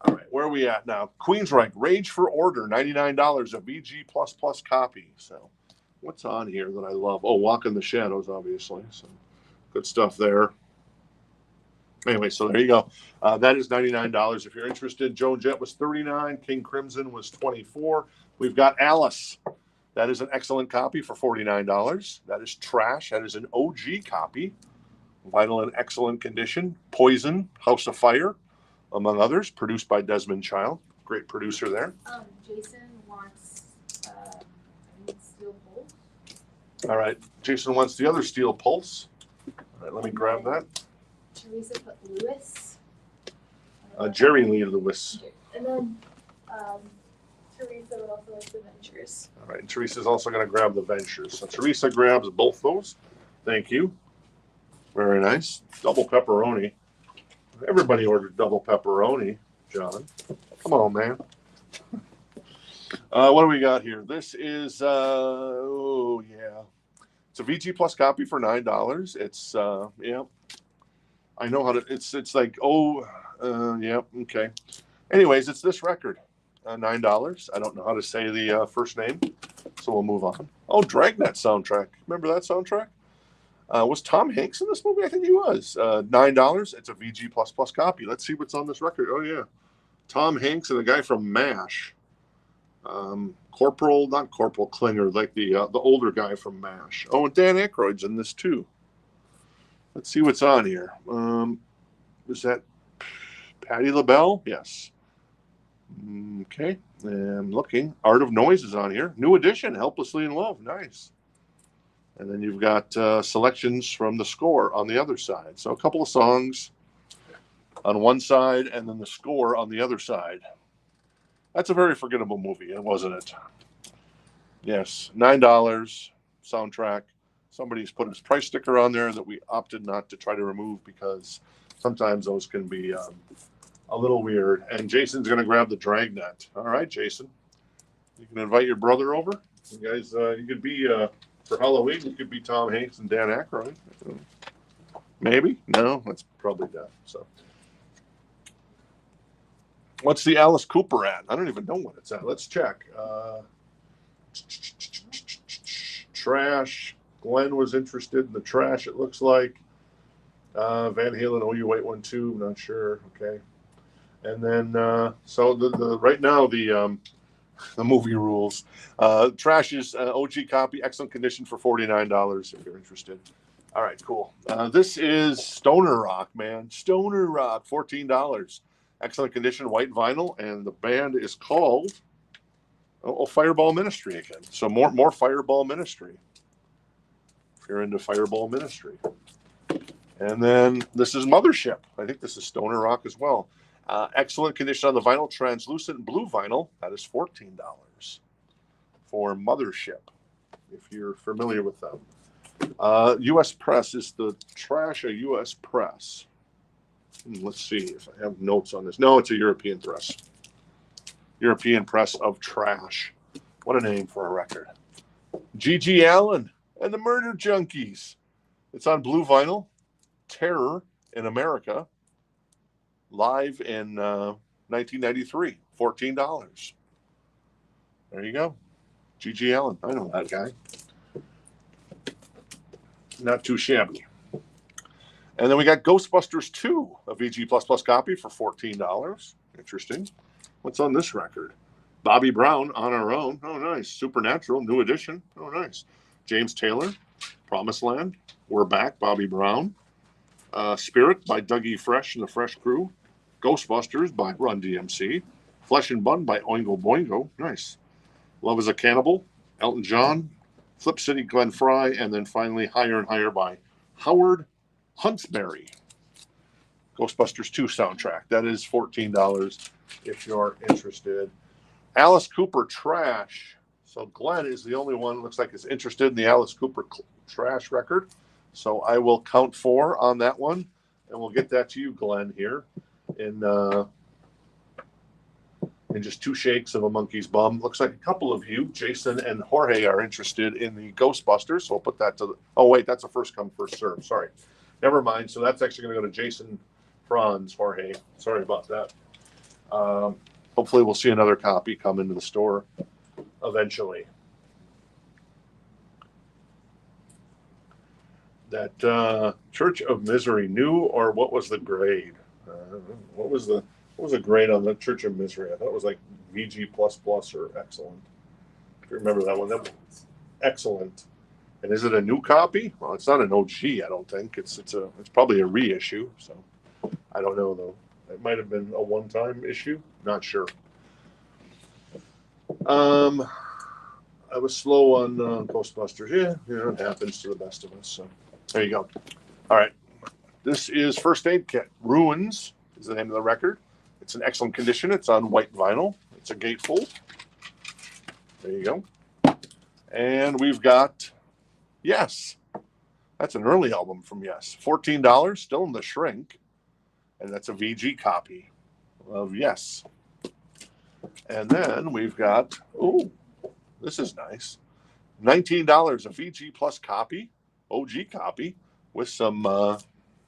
All right, where are we at now? Queensryche, Rage for Order, $99, a VG++ copy. So what's on here that I love? Oh, Walk in the Shadows, obviously. So good stuff there. Anyway, so there you go. That is $99 if you're interested. Joan Jett was $39. King Crimson was $24. We've got Alice. That is an excellent copy for $49. That is Trash. That is an OG copy. Vinyl in excellent condition. Poison, House of Fire, among others. Produced by Desmond Child. Great producer there. Jason wants Steel Pulse. All right. Jason wants the other Steel Pulse. All right, let me grab that. Teresa put Lewis. Jerry Lee Lewis. And then Teresa would also like the Ventures. All right, and Teresa's also going to grab the Ventures. So Teresa grabs both those. Thank you. Very nice. Double pepperoni. Everybody ordered double pepperoni, John. Come on, man. What do we got here? This is, oh, yeah. It's a VG Plus copy for $9. It's, yeah. I know how to, it's like, yeah, okay. Anyways, it's this record. $9. I don't know how to say the first name, so we'll move on. Oh, Dragnet soundtrack. Remember that soundtrack? Was Tom Hanks in this movie? I think he was. $9. It's a VG++ copy. Let's see what's on this record. Oh, yeah. Tom Hanks and the guy from MASH. Not Corporal Klinger, like the older guy from MASH. Oh, and Dan Aykroyd's in this too. Let's see what's on here. Is that Patti LaBelle? Yes. Okay. I'm looking. Art of Noise is on here. New edition, Helplessly in Love. Nice. And then you've got selections from the score on the other side. So a couple of songs on one side and then the score on the other side. That's a very forgettable movie, wasn't it? Yes, $9 soundtrack. Somebody's put his price sticker on there that we opted not to try to remove because sometimes those can be a little weird. And Jason's going to grab the Dragnet. All right, Jason. You can invite your brother over. You guys, you could be, for Halloween, you could be Tom Hanks and Dan Aykroyd. Maybe? No, that's probably death. So, what's the Alice Cooper at? I don't even know what it's at. Let's check. Trash. Glenn was interested in the Trash, it looks like. Van Halen, Oh You Wait One Two, I'm not sure. Okay. And then, so the right now, the The movie rules. Trash's OG copy, excellent condition for $49 if you're interested. All right, cool. This is Stoner Rock, man. Stoner Rock, $14. Excellent condition, white vinyl, and the band is called Fireball Ministry again. So more Fireball Ministry. If you're into Fireball Ministry. And then this is Mothership. I think this is Stoner Rock as well. Excellent condition on the vinyl, translucent blue vinyl. That is $14 for Mothership, if you're familiar with them. U.S. Press is the Trash a U.S. Press. Let's see if I have notes on this. No, it's a European press. European Press of Trash. What a name for a record. G.G. Allen and the Murder Junkies. It's on blue vinyl. Terror in America. Live in 1993. $14. There you go. G.G. Allen. I know that guy. Not too shabby. And then we got Ghostbusters 2, a VG++ copy for $14. Interesting. What's on this record? Bobby Brown, On Our Own. Oh, nice. Supernatural, new edition. Oh, nice. James Taylor, Promised Land. We're Back, Bobby Brown. Spirit by Dougie Fresh and the Fresh Crew. Ghostbusters by Run DMC. Flesh and Bun by Oingo Boingo. Nice. Love is a Cannibal. Elton John. Flip City, Glenn Fry. And then finally Higher and Higher by Howard Huntsberry. Ghostbusters 2 soundtrack. That is $14 if you're interested. Alice Cooper Trash. So Glenn is the only one, looks like, is interested in the Alice Cooper Trash record. So I will count 4 on that one, and we'll get that to you, Glenn, here in just 2 shakes of a monkey's bum. Looks like a couple of you, Jason and Jorge, are interested in the Ghostbusters. So we'll put that to the... Oh, wait, that's a first come, first serve. Sorry. Never mind. So that's actually going to go to Jason, Franz, Jorge. Sorry about that. Hopefully we'll see another copy come into the store eventually. That Church of Misery, new, or what was the grade? What was the grade on the Church of Misery? I thought it was like VG++ or excellent. If you remember that one, that was excellent. And is it a new copy? Well, it's not an OG, I don't think. It's probably a reissue. So I don't know though. It might have been a one-time issue. Not sure. I was slow on Ghostbusters. Yeah, it happens to the best of us. So there you go. All right. This is First Aid Kit. Ruins is the name of the record. It's in excellent condition. It's on white vinyl. It's a gatefold. There you go. And we've got Yes. That's an early album from Yes. $14, still in the shrink. And that's a VG copy of Yes. And then we've got, oh, this is nice. $19, a VG plus copy, OG copy, with some a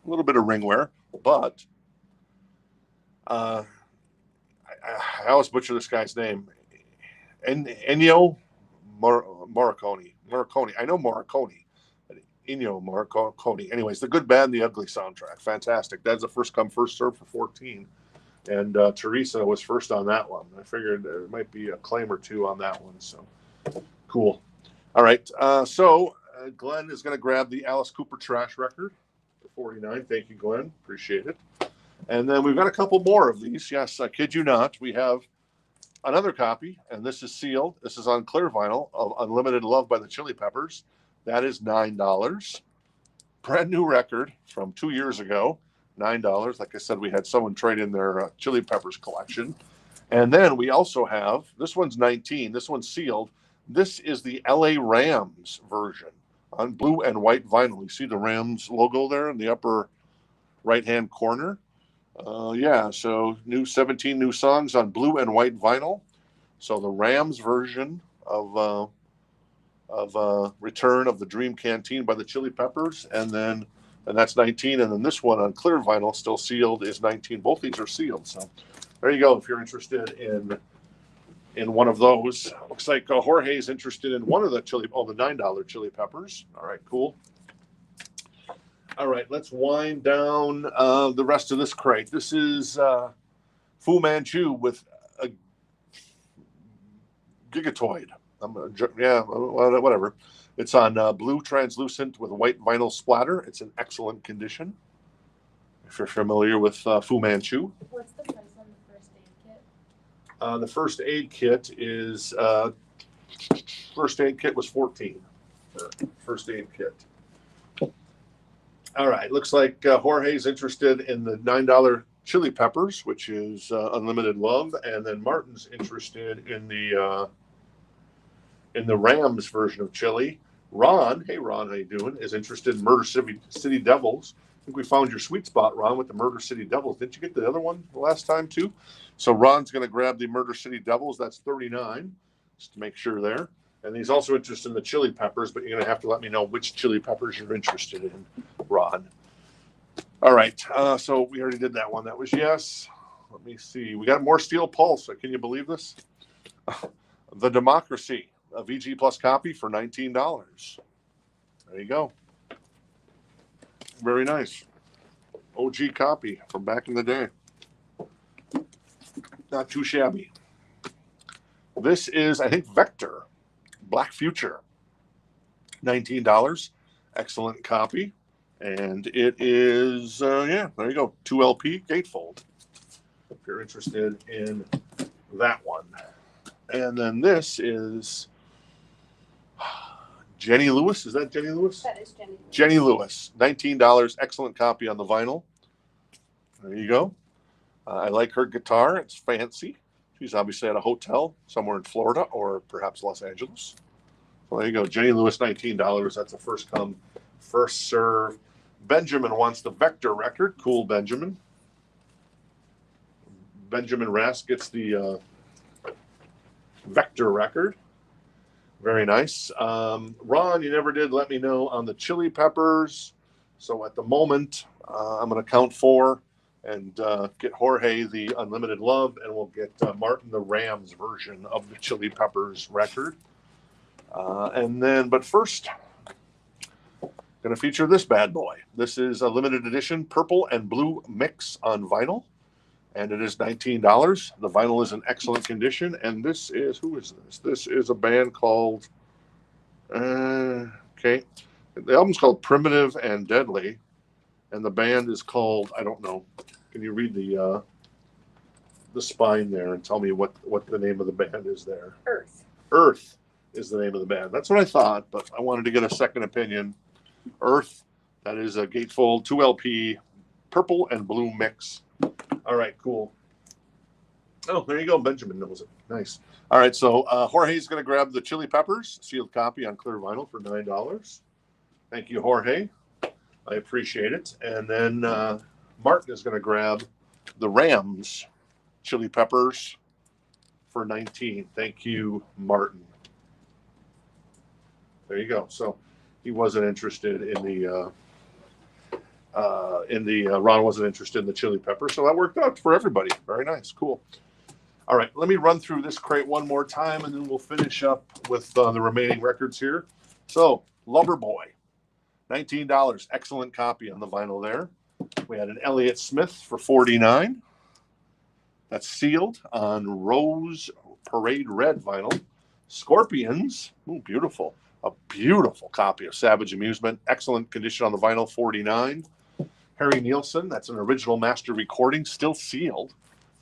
little bit of ringware, but I always butcher this guy's name. Ennio Morricone. I know Morricone. Ennio Morricone. Anyways, The Good, Bad, and the Ugly soundtrack. Fantastic. That's a first come, first serve for 14. And Teresa was first on that one. I figured there might be a claim or two on that one. So cool. All right. So Glenn is going to grab the Alice Cooper Trash record for $49. Thank you, Glenn. Appreciate it. And then we've got a couple more of these. Yes, I kid you not. We have another copy, and this is sealed. This is on clear vinyl of Unlimited Love by the Chili Peppers. That is $9. Brand new record from 2 years ago. $9. Like I said, we had someone trade in their Chili Peppers collection. And then we also have, this one's $19. This one's sealed. This is the LA Rams version on blue and white vinyl. You see the Rams logo there in the upper right-hand corner. Yeah, so 17 new songs on blue and white vinyl. So the Rams version of Return of the Dream Canteen by the Chili Peppers, and that's 19. And then this one on clear vinyl, still sealed, is 19. Both these are sealed. So there you go. If you're interested in one of those, looks like Jorge's interested in one of the the $9 Chili Peppers. All right, cool. All right, let's wind down the rest of this crate. This is Fu Manchu with Gigatoid. Whatever. It's on blue translucent with white vinyl splatter. It's in excellent condition. If you're familiar with Fu Manchu. What's the price on the first aid kit? The first aid kit is was 14. First aid kit. All right, looks like Jorge's interested in the $9 chili peppers, which is unlimited love, and then Martin's interested in the Rams version of chili. Ron, hey Ron, how you doing? Is interested in Murder City Devils. I think we found your sweet spot, Ron, with the Murder City Devils. Didn't you get the other one the last time too? So Ron's going to grab the Murder City Devils. That's $39, just to make sure there. And he's also interested in the chili peppers, but you're going to have to let me know which chili peppers you're interested in, Ron. All right. So we already did that one. That was yes. Let me see. We got more Steel Pulse. Can you believe this? The Democracy, a VG Plus copy for $19. There you go. Very nice. OG copy from back in the day. Not too shabby. This is, I think, Vector. Black Future, $19, excellent copy, and it is there you go, 2 LP gatefold. If you're interested in that one, and then this is Jenny Lewis. Is that Jenny Lewis? That is Jenny Lewis. Jenny Lewis, $19, excellent copy on the vinyl. There you go. I like her guitar. It's fancy. She's obviously at a hotel somewhere in Florida or perhaps Los Angeles. Well, there you go. Jenny Lewis, $19. That's a first come, first serve. Benjamin wants the Vector record. Cool, Benjamin. Benjamin Rask gets the Vector record. Very nice. Ron, you never did let me know on the chili peppers. So at the moment, I'm going to count 4. And get Jorge the Unlimited Love, and we'll get Martin the Rams version of the Chili Peppers record. But first, going to feature this bad boy. This is a limited edition purple and blue mix on vinyl, and it is $19. The vinyl is in excellent condition, and this is, who is this? This is a band called, the album's called Primitive and Deadly, and the band is called, I don't know. Can you read the spine there and tell me what the name of the band is there? Earth. Earth is the name of the band. That's what I thought, but I wanted to get a second opinion. Earth, that is a gatefold 2 LP purple and blue mix. All right, cool. Oh, there you go. Benjamin knows it. Nice. All right, so Jorge's going to grab the Chili Peppers sealed copy on clear vinyl for $9. Thank you, Jorge. I appreciate it. And then Martin is going to grab the Rams Chili Peppers for $19. Thank you, Martin. There you go. So he wasn't interested in the Ron wasn't interested in the chili pepper, so that worked out for everybody. Very nice, cool. All right, let me run through this crate one more time, and then we'll finish up with the remaining records here. So Loverboy, $19, excellent copy on the vinyl there. We had an Elliott Smith for $49. That's sealed on Rose Parade Red vinyl. Scorpions, ooh, beautiful. A beautiful copy of Savage Amusement. Excellent condition on the vinyl, $49. Harry Nilsson, that's an original master recording, still sealed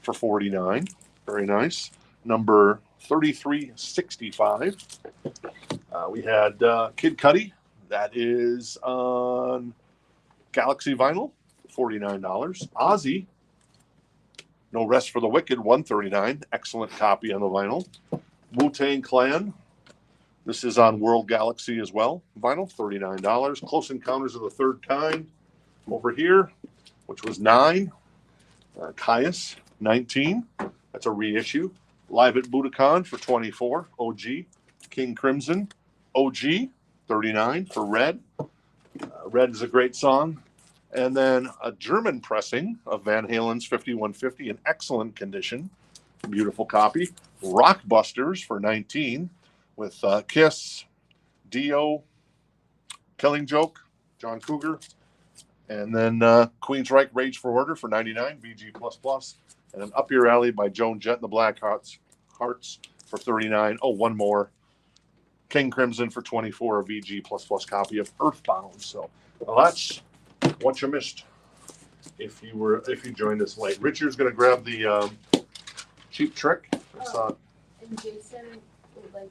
for $49. Very nice. Number 3365. We had Kid Cudi. That is on Galaxy vinyl, $49. Ozzy, No Rest for the Wicked, $139. Excellent copy on the vinyl. Wu-Tang Clan. This is on World Galaxy as well. Vinyl, $39. Close Encounters of the Third Kind over here, which was $9. Caius, $19. That's a reissue. Live at Budokan for $24. OG. King Crimson, OG, $39 for Red. Red is a great song. And then a German pressing of Van Halen's 5150 in excellent condition. Beautiful copy. Rockbusters for $19 with Kiss, Dio, Killing Joke, John Cougar. And then Queensryche Rage for Order for $99, VG++. And then Up Your Alley by Joan, Jett and the Black Hearts for $39. Oh, one more. King Crimson for $24, a VG plus copy of Earthbound. So well, that's what you missed if you joined us late. Richard's going to grab the Cheap Trick. And Jason would like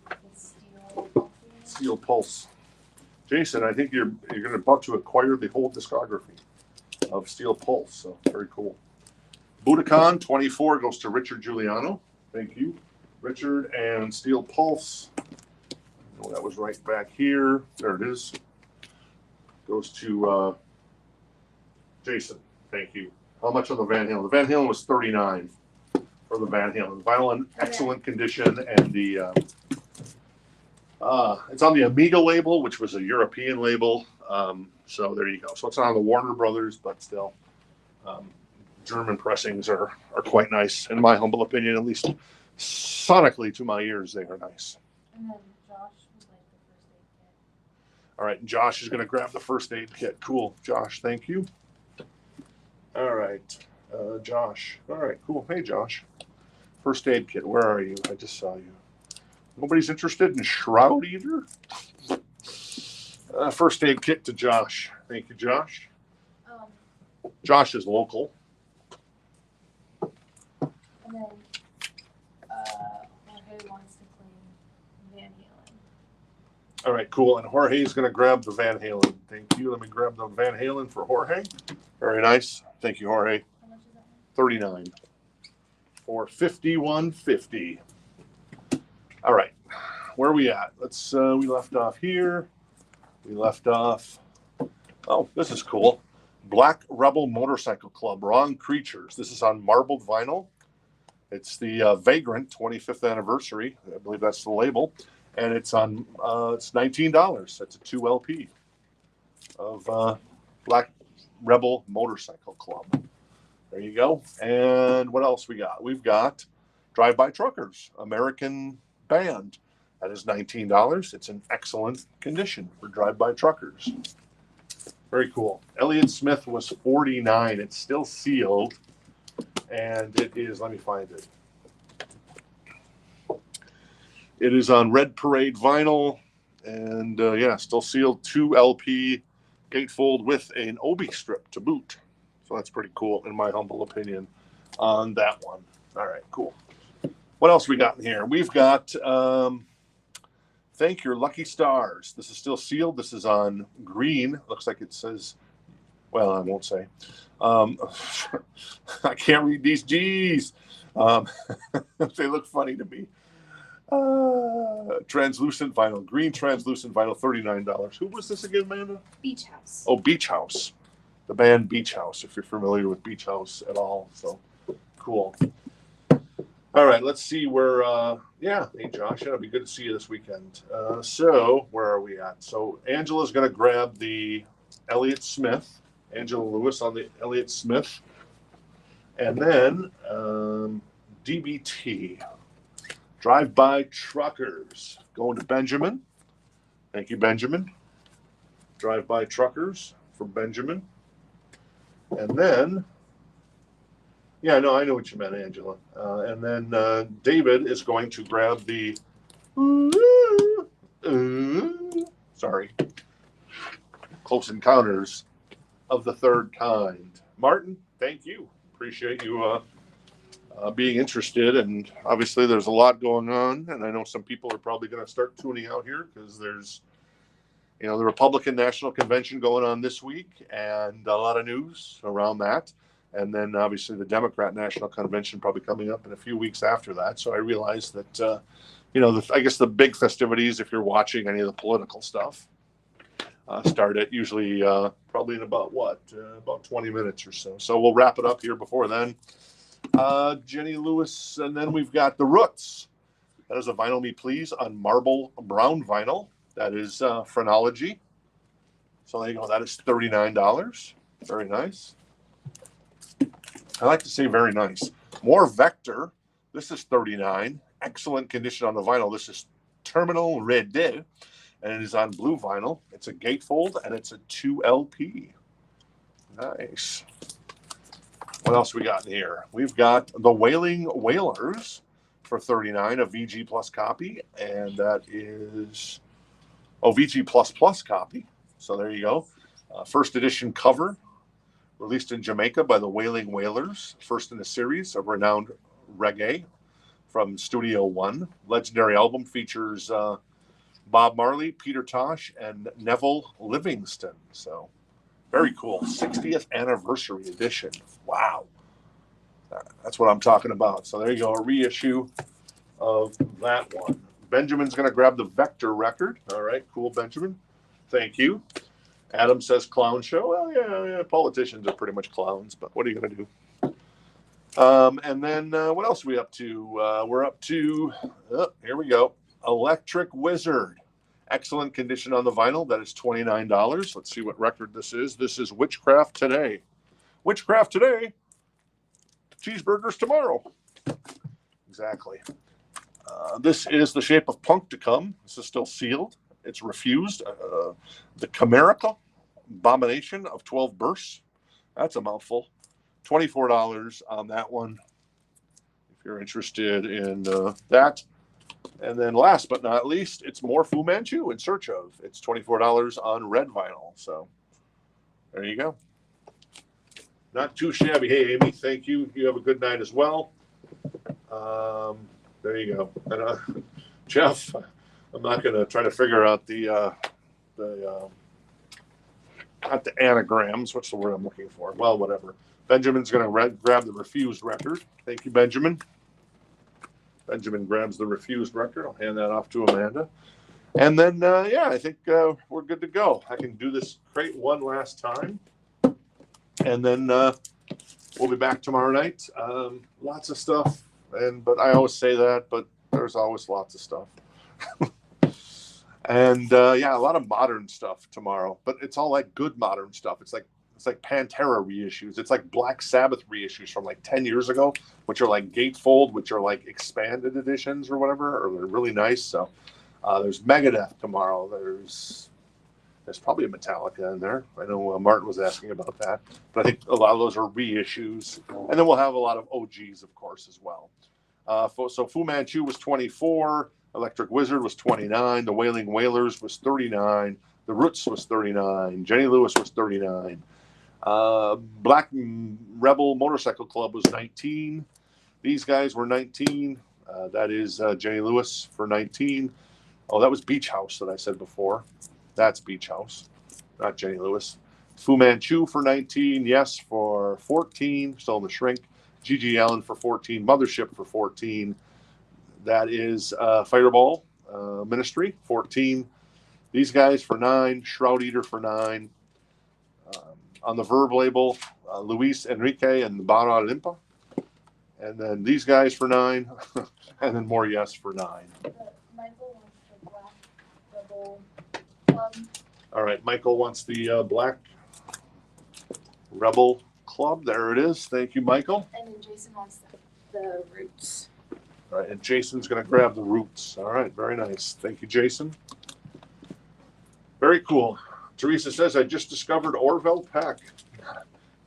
the Steel Pulse. Jason, I think you're about to acquire the whole discography of Steel Pulse. So very cool. Budokan 24 goes to Richard Giuliano. Thank you, Richard. And Steel Pulse. Oh, that was right back here. There it is. Goes to Jason. Thank you. How much on the Van Halen? The Van Halen was $39 for the Van Halen. Vinyl in excellent condition, and the it's on the Amiga label, which was a European label. So there you go. So it's not on the Warner Brothers, but still, German pressings are quite nice, in my humble opinion. At least sonically, to my ears, they are nice. And then Josh would like the first aid kit. All right, and Josh is going to grab the first aid kit. Cool, Josh. Thank you. All right, Josh. All right, cool. Hey, Josh. First aid kit. Where are you? I just saw you. Nobody's interested in Shroud either. First aid kit to Josh. Thank you, Josh. Josh is local. And then Jorge wants to claim Van Halen. All right, cool. And Jorge's going to grab the Van Halen. Thank you. Let me grab the Van Halen for Jorge. Very nice. Thank you, Jorge. How much is that? $39 for $51.50. All right, where are we at? Let's. We left off here. We left off. Oh, this is cool. Black Rebel Motorcycle Club, Wrong Creatures. This is on marbled vinyl. It's the Vagrant 25th anniversary. I believe that's the label, and it's on. It's $19. That's a 2 LP of Black Rebel Motorcycle Club. There you go. And what else we got? We've got Drive By Truckers, American band. That is $19. It's in excellent condition for Drive By Truckers. Very cool. Elliott Smith was $49. It's still sealed, and it is. Let me find it. It is on Red Parade vinyl, and yeah, still sealed. 2 LP gatefold with an obi strip to boot. So that's pretty cool, in my humble opinion, on that one. All right, cool. What else we got in here? We've got Thank Your Lucky Stars. This is still sealed. This is on green. Looks like it says, well, I won't say. I can't read these G's. They look funny to me. Translucent vinyl. Green translucent vinyl, $39. Who was this again, Amanda? Beach House. Oh, Beach House. The band Beach House, if you're familiar with Beach House at all. So, cool. All right, let's see where, yeah, hey, Josh, it'll be good to see you this weekend. So, where are we at? So, Angela's going to grab the Elliott Smith, Angela Lewis on the Elliott Smith, and then DBT, Drive By Truckers, going to Benjamin. Thank you, Benjamin. Drive By Truckers for Benjamin. And then, yeah, no, I know what you meant, Angela. And then David is going to grab the, sorry, Close Encounters of the Third Kind. Martin, thank you. Appreciate you being interested. And obviously there's a lot going on. And I know some people are probably going to start tuning out here because there's, you know, the Republican National Convention going on this week and a lot of news around that. And then obviously the Democrat National Convention probably coming up in a few weeks after that. So I realized that, you know, I guess the big festivities, if you're watching any of the political stuff, start at usually probably in about about 20 minutes or so. So we'll wrap it up here before then. Jenny Lewis, and then we've got the Roots. That is a Vinyl Me Please on marble brown vinyl. That is Phrenology. So there you go. That is $39. Very nice. I like to say very nice. More Vector. This is $39. Excellent condition on the vinyl. This is Terminal Red, and it is on blue vinyl. It's a gatefold, and it's a 2 LP. Nice. What else we got in here? We've got the Wailing Wailers. for $39, a VG Plus copy, and that is VG Plus Plus copy. So there you go. First edition cover, released in Jamaica by the Wailing Wailers, first in a series of renowned reggae from Studio One. Legendary album features Bob Marley, Peter Tosh, and Neville Livingston. So very cool. 60th anniversary edition. Wow. That's what I'm talking about. So there you go, a reissue of that one. Benjamin's going to grab the Vector record. All right, cool, Benjamin. Thank you. Adam says clown show. Well, yeah, politicians are pretty much clowns, but what are you going to do? And then what else are we up to? We're up to, here we go, Electric Wizard. Excellent condition on the vinyl. That is $29. Let's see what record this is. This is Witchcraft Today. Witchcraft Today. Cheeseburgers tomorrow. Exactly. This is The Shape of Punk to Come. This is still sealed. It's refused. The Chimerica Abomination of 12 Bursts. That's a mouthful. $24 on that one, if you're interested in that. And then last but not least, it's more Fu Manchu in search of. It's $24 on red vinyl. So there you go. Not too shabby. Hey, Amy, thank you. You have a good night as well. There you go. And Jeff, I'm not going to try to figure out not the anagrams. What's the word I'm looking for? Well, whatever. Benjamin's going to grab the refused record. Thank you, Benjamin. Benjamin grabs the refused record. I'll hand that off to Amanda. And then, yeah, I think we're good to go. I can do this crate one last time. And then we'll be back tomorrow night. Lots of stuff. But I always say that, but there's always lots of stuff. And yeah, a lot of modern stuff tomorrow. But it's all like good modern stuff. It's like Pantera reissues. It's like Black Sabbath reissues from like 10 years ago, which are like gatefold, which are like expanded editions or whatever, or they're really nice. So there's Megadeth tomorrow. There's probably a Metallica in there. I know Martin was asking about that, but I think a lot of those are reissues. And then we'll have a lot of OGs, of course, as well. So Fu Manchu was $24. Electric Wizard was $29. The Wailing Wailers was $39. The Roots was $39. Jenny Lewis was $39. Black Rebel Motorcycle Club was $19. These guys were $19. That is Jenny Lewis for $19. Oh, that was Beach House that I said before. That's Beach House, not Jenny Lewis. Fu Manchu for $19. Yes for $14. Still in the shrink. G.G. Allen for $14. Mothership for $14. That is Fireball Ministry, $14. These guys for $9. Shroud Eater for $9. On the Verb label, Luis Enrique and the Barra Limpa. And then these guys for $9. And then more Yes for $9. Michael wants the Black Rebel Club. All right, Michael wants the Black Rebel Club. There it is. Thank you, Michael. And then Jason wants the Roots. All right, and Jason's going to grab the Roots. All right, very nice. Thank you, Jason. Very cool. Teresa says, I just discovered Orville Peck.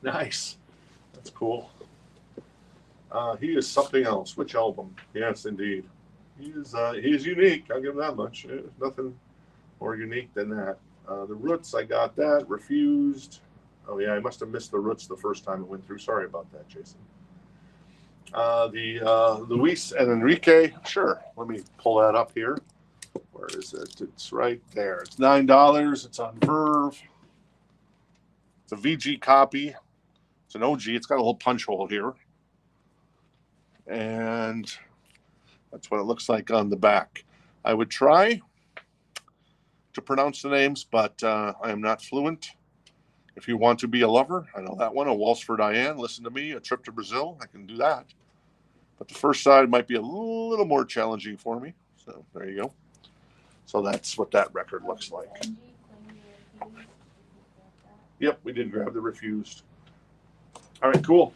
Nice. That's cool. He is something else. Which album? Yes, indeed. He is unique. I'll give him that much. There's nothing more unique than that. The Roots, I got that. Refused. Oh, yeah, I must have missed the Roots the first time it went through. Sorry about that, Jason. The Luis and Enrique. Sure. Let me pull that up here. Where is it? It's right there. It's $9. It's on Verve. It's a VG copy. It's an OG. It's got a little punch hole here. And that's what it looks like on the back. I would try to pronounce the names, but I am not fluent. If you want to be a lover, I know that one. A Waltz for Diane. Listen to me. A Trip to Brazil. I can do that. But the first side might be a little more challenging for me. So there you go. So that's what that record looks like. Yep, we did grab the Refused. All right, cool.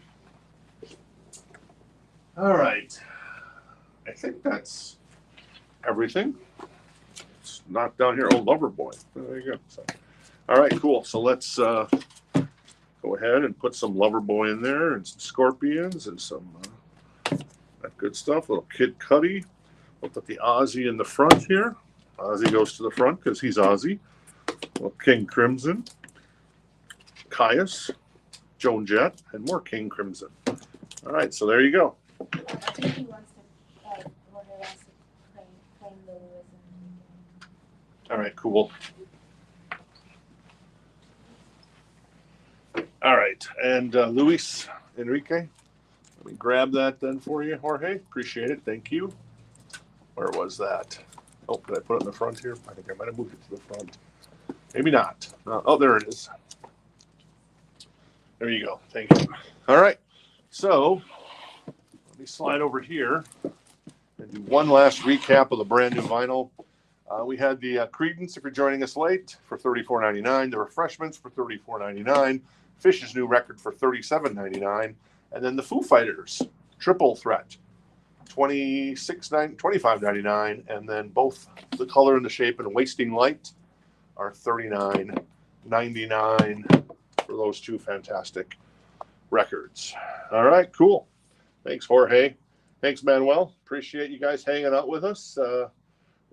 All right. I think that's everything. It's not down here. Oh, Loverboy. There you go. So, all right, cool. So let's go ahead and put some Loverboy in there and some Scorpions and some... I've Good stuff. Little Kid Cudi. We'll put the Ozzy in the front here. Ozzy goes to the front because he's Ozzy. Little King Crimson. Caius. Joan Jett. And more King Crimson. All right, so there you go. I think he wants to, Jorge wants to claim the Lewis and All right, cool. All right, and Luis Enrique. Let me grab that then for you, Jorge. Appreciate it. Thank you. Where was that? Oh, did I put it in the front here? I think I might have moved it to the front. Maybe not. Oh, there it is. There you go. Thank you. All right. So let me slide over here and do one last recap of the brand new vinyl. We had the Creedence, if you're joining us late, for $34.99. The Refreshments for $34.99. Fish's new record for $37.99. And then the Foo Fighters Triple Threat, $25.99. And then both the Color and the Shape and Wasting Light are $39.99 for those two fantastic records. All right, cool. Thanks, Jorge. Thanks, Manuel. Appreciate you guys hanging out with us. We're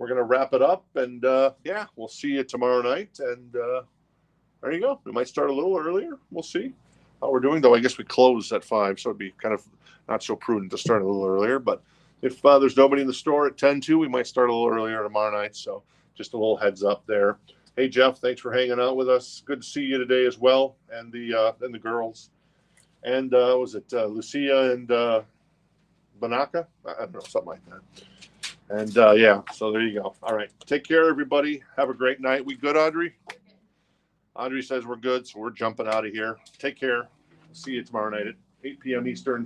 going to wrap it up, and yeah, we'll see you tomorrow night. And there you go. We might start a little earlier. We'll see how we're doing, though. I guess we close at 5, so it'd be kind of not so prudent to start a little earlier. But if there's nobody in the store at 10 too, we might start a little earlier tomorrow night. So just a little heads up there. Hey, Jeff, thanks for hanging out with us. Good to see you today as well, and the girls. And was it Lucia and Banaka? I don't know, something like that. And yeah, so there you go. All right. Take care, everybody. Have a great night. We good, Audrey? Audrey says we're good, so we're jumping out of here. Take care. See you tomorrow night at 8 p.m. Eastern.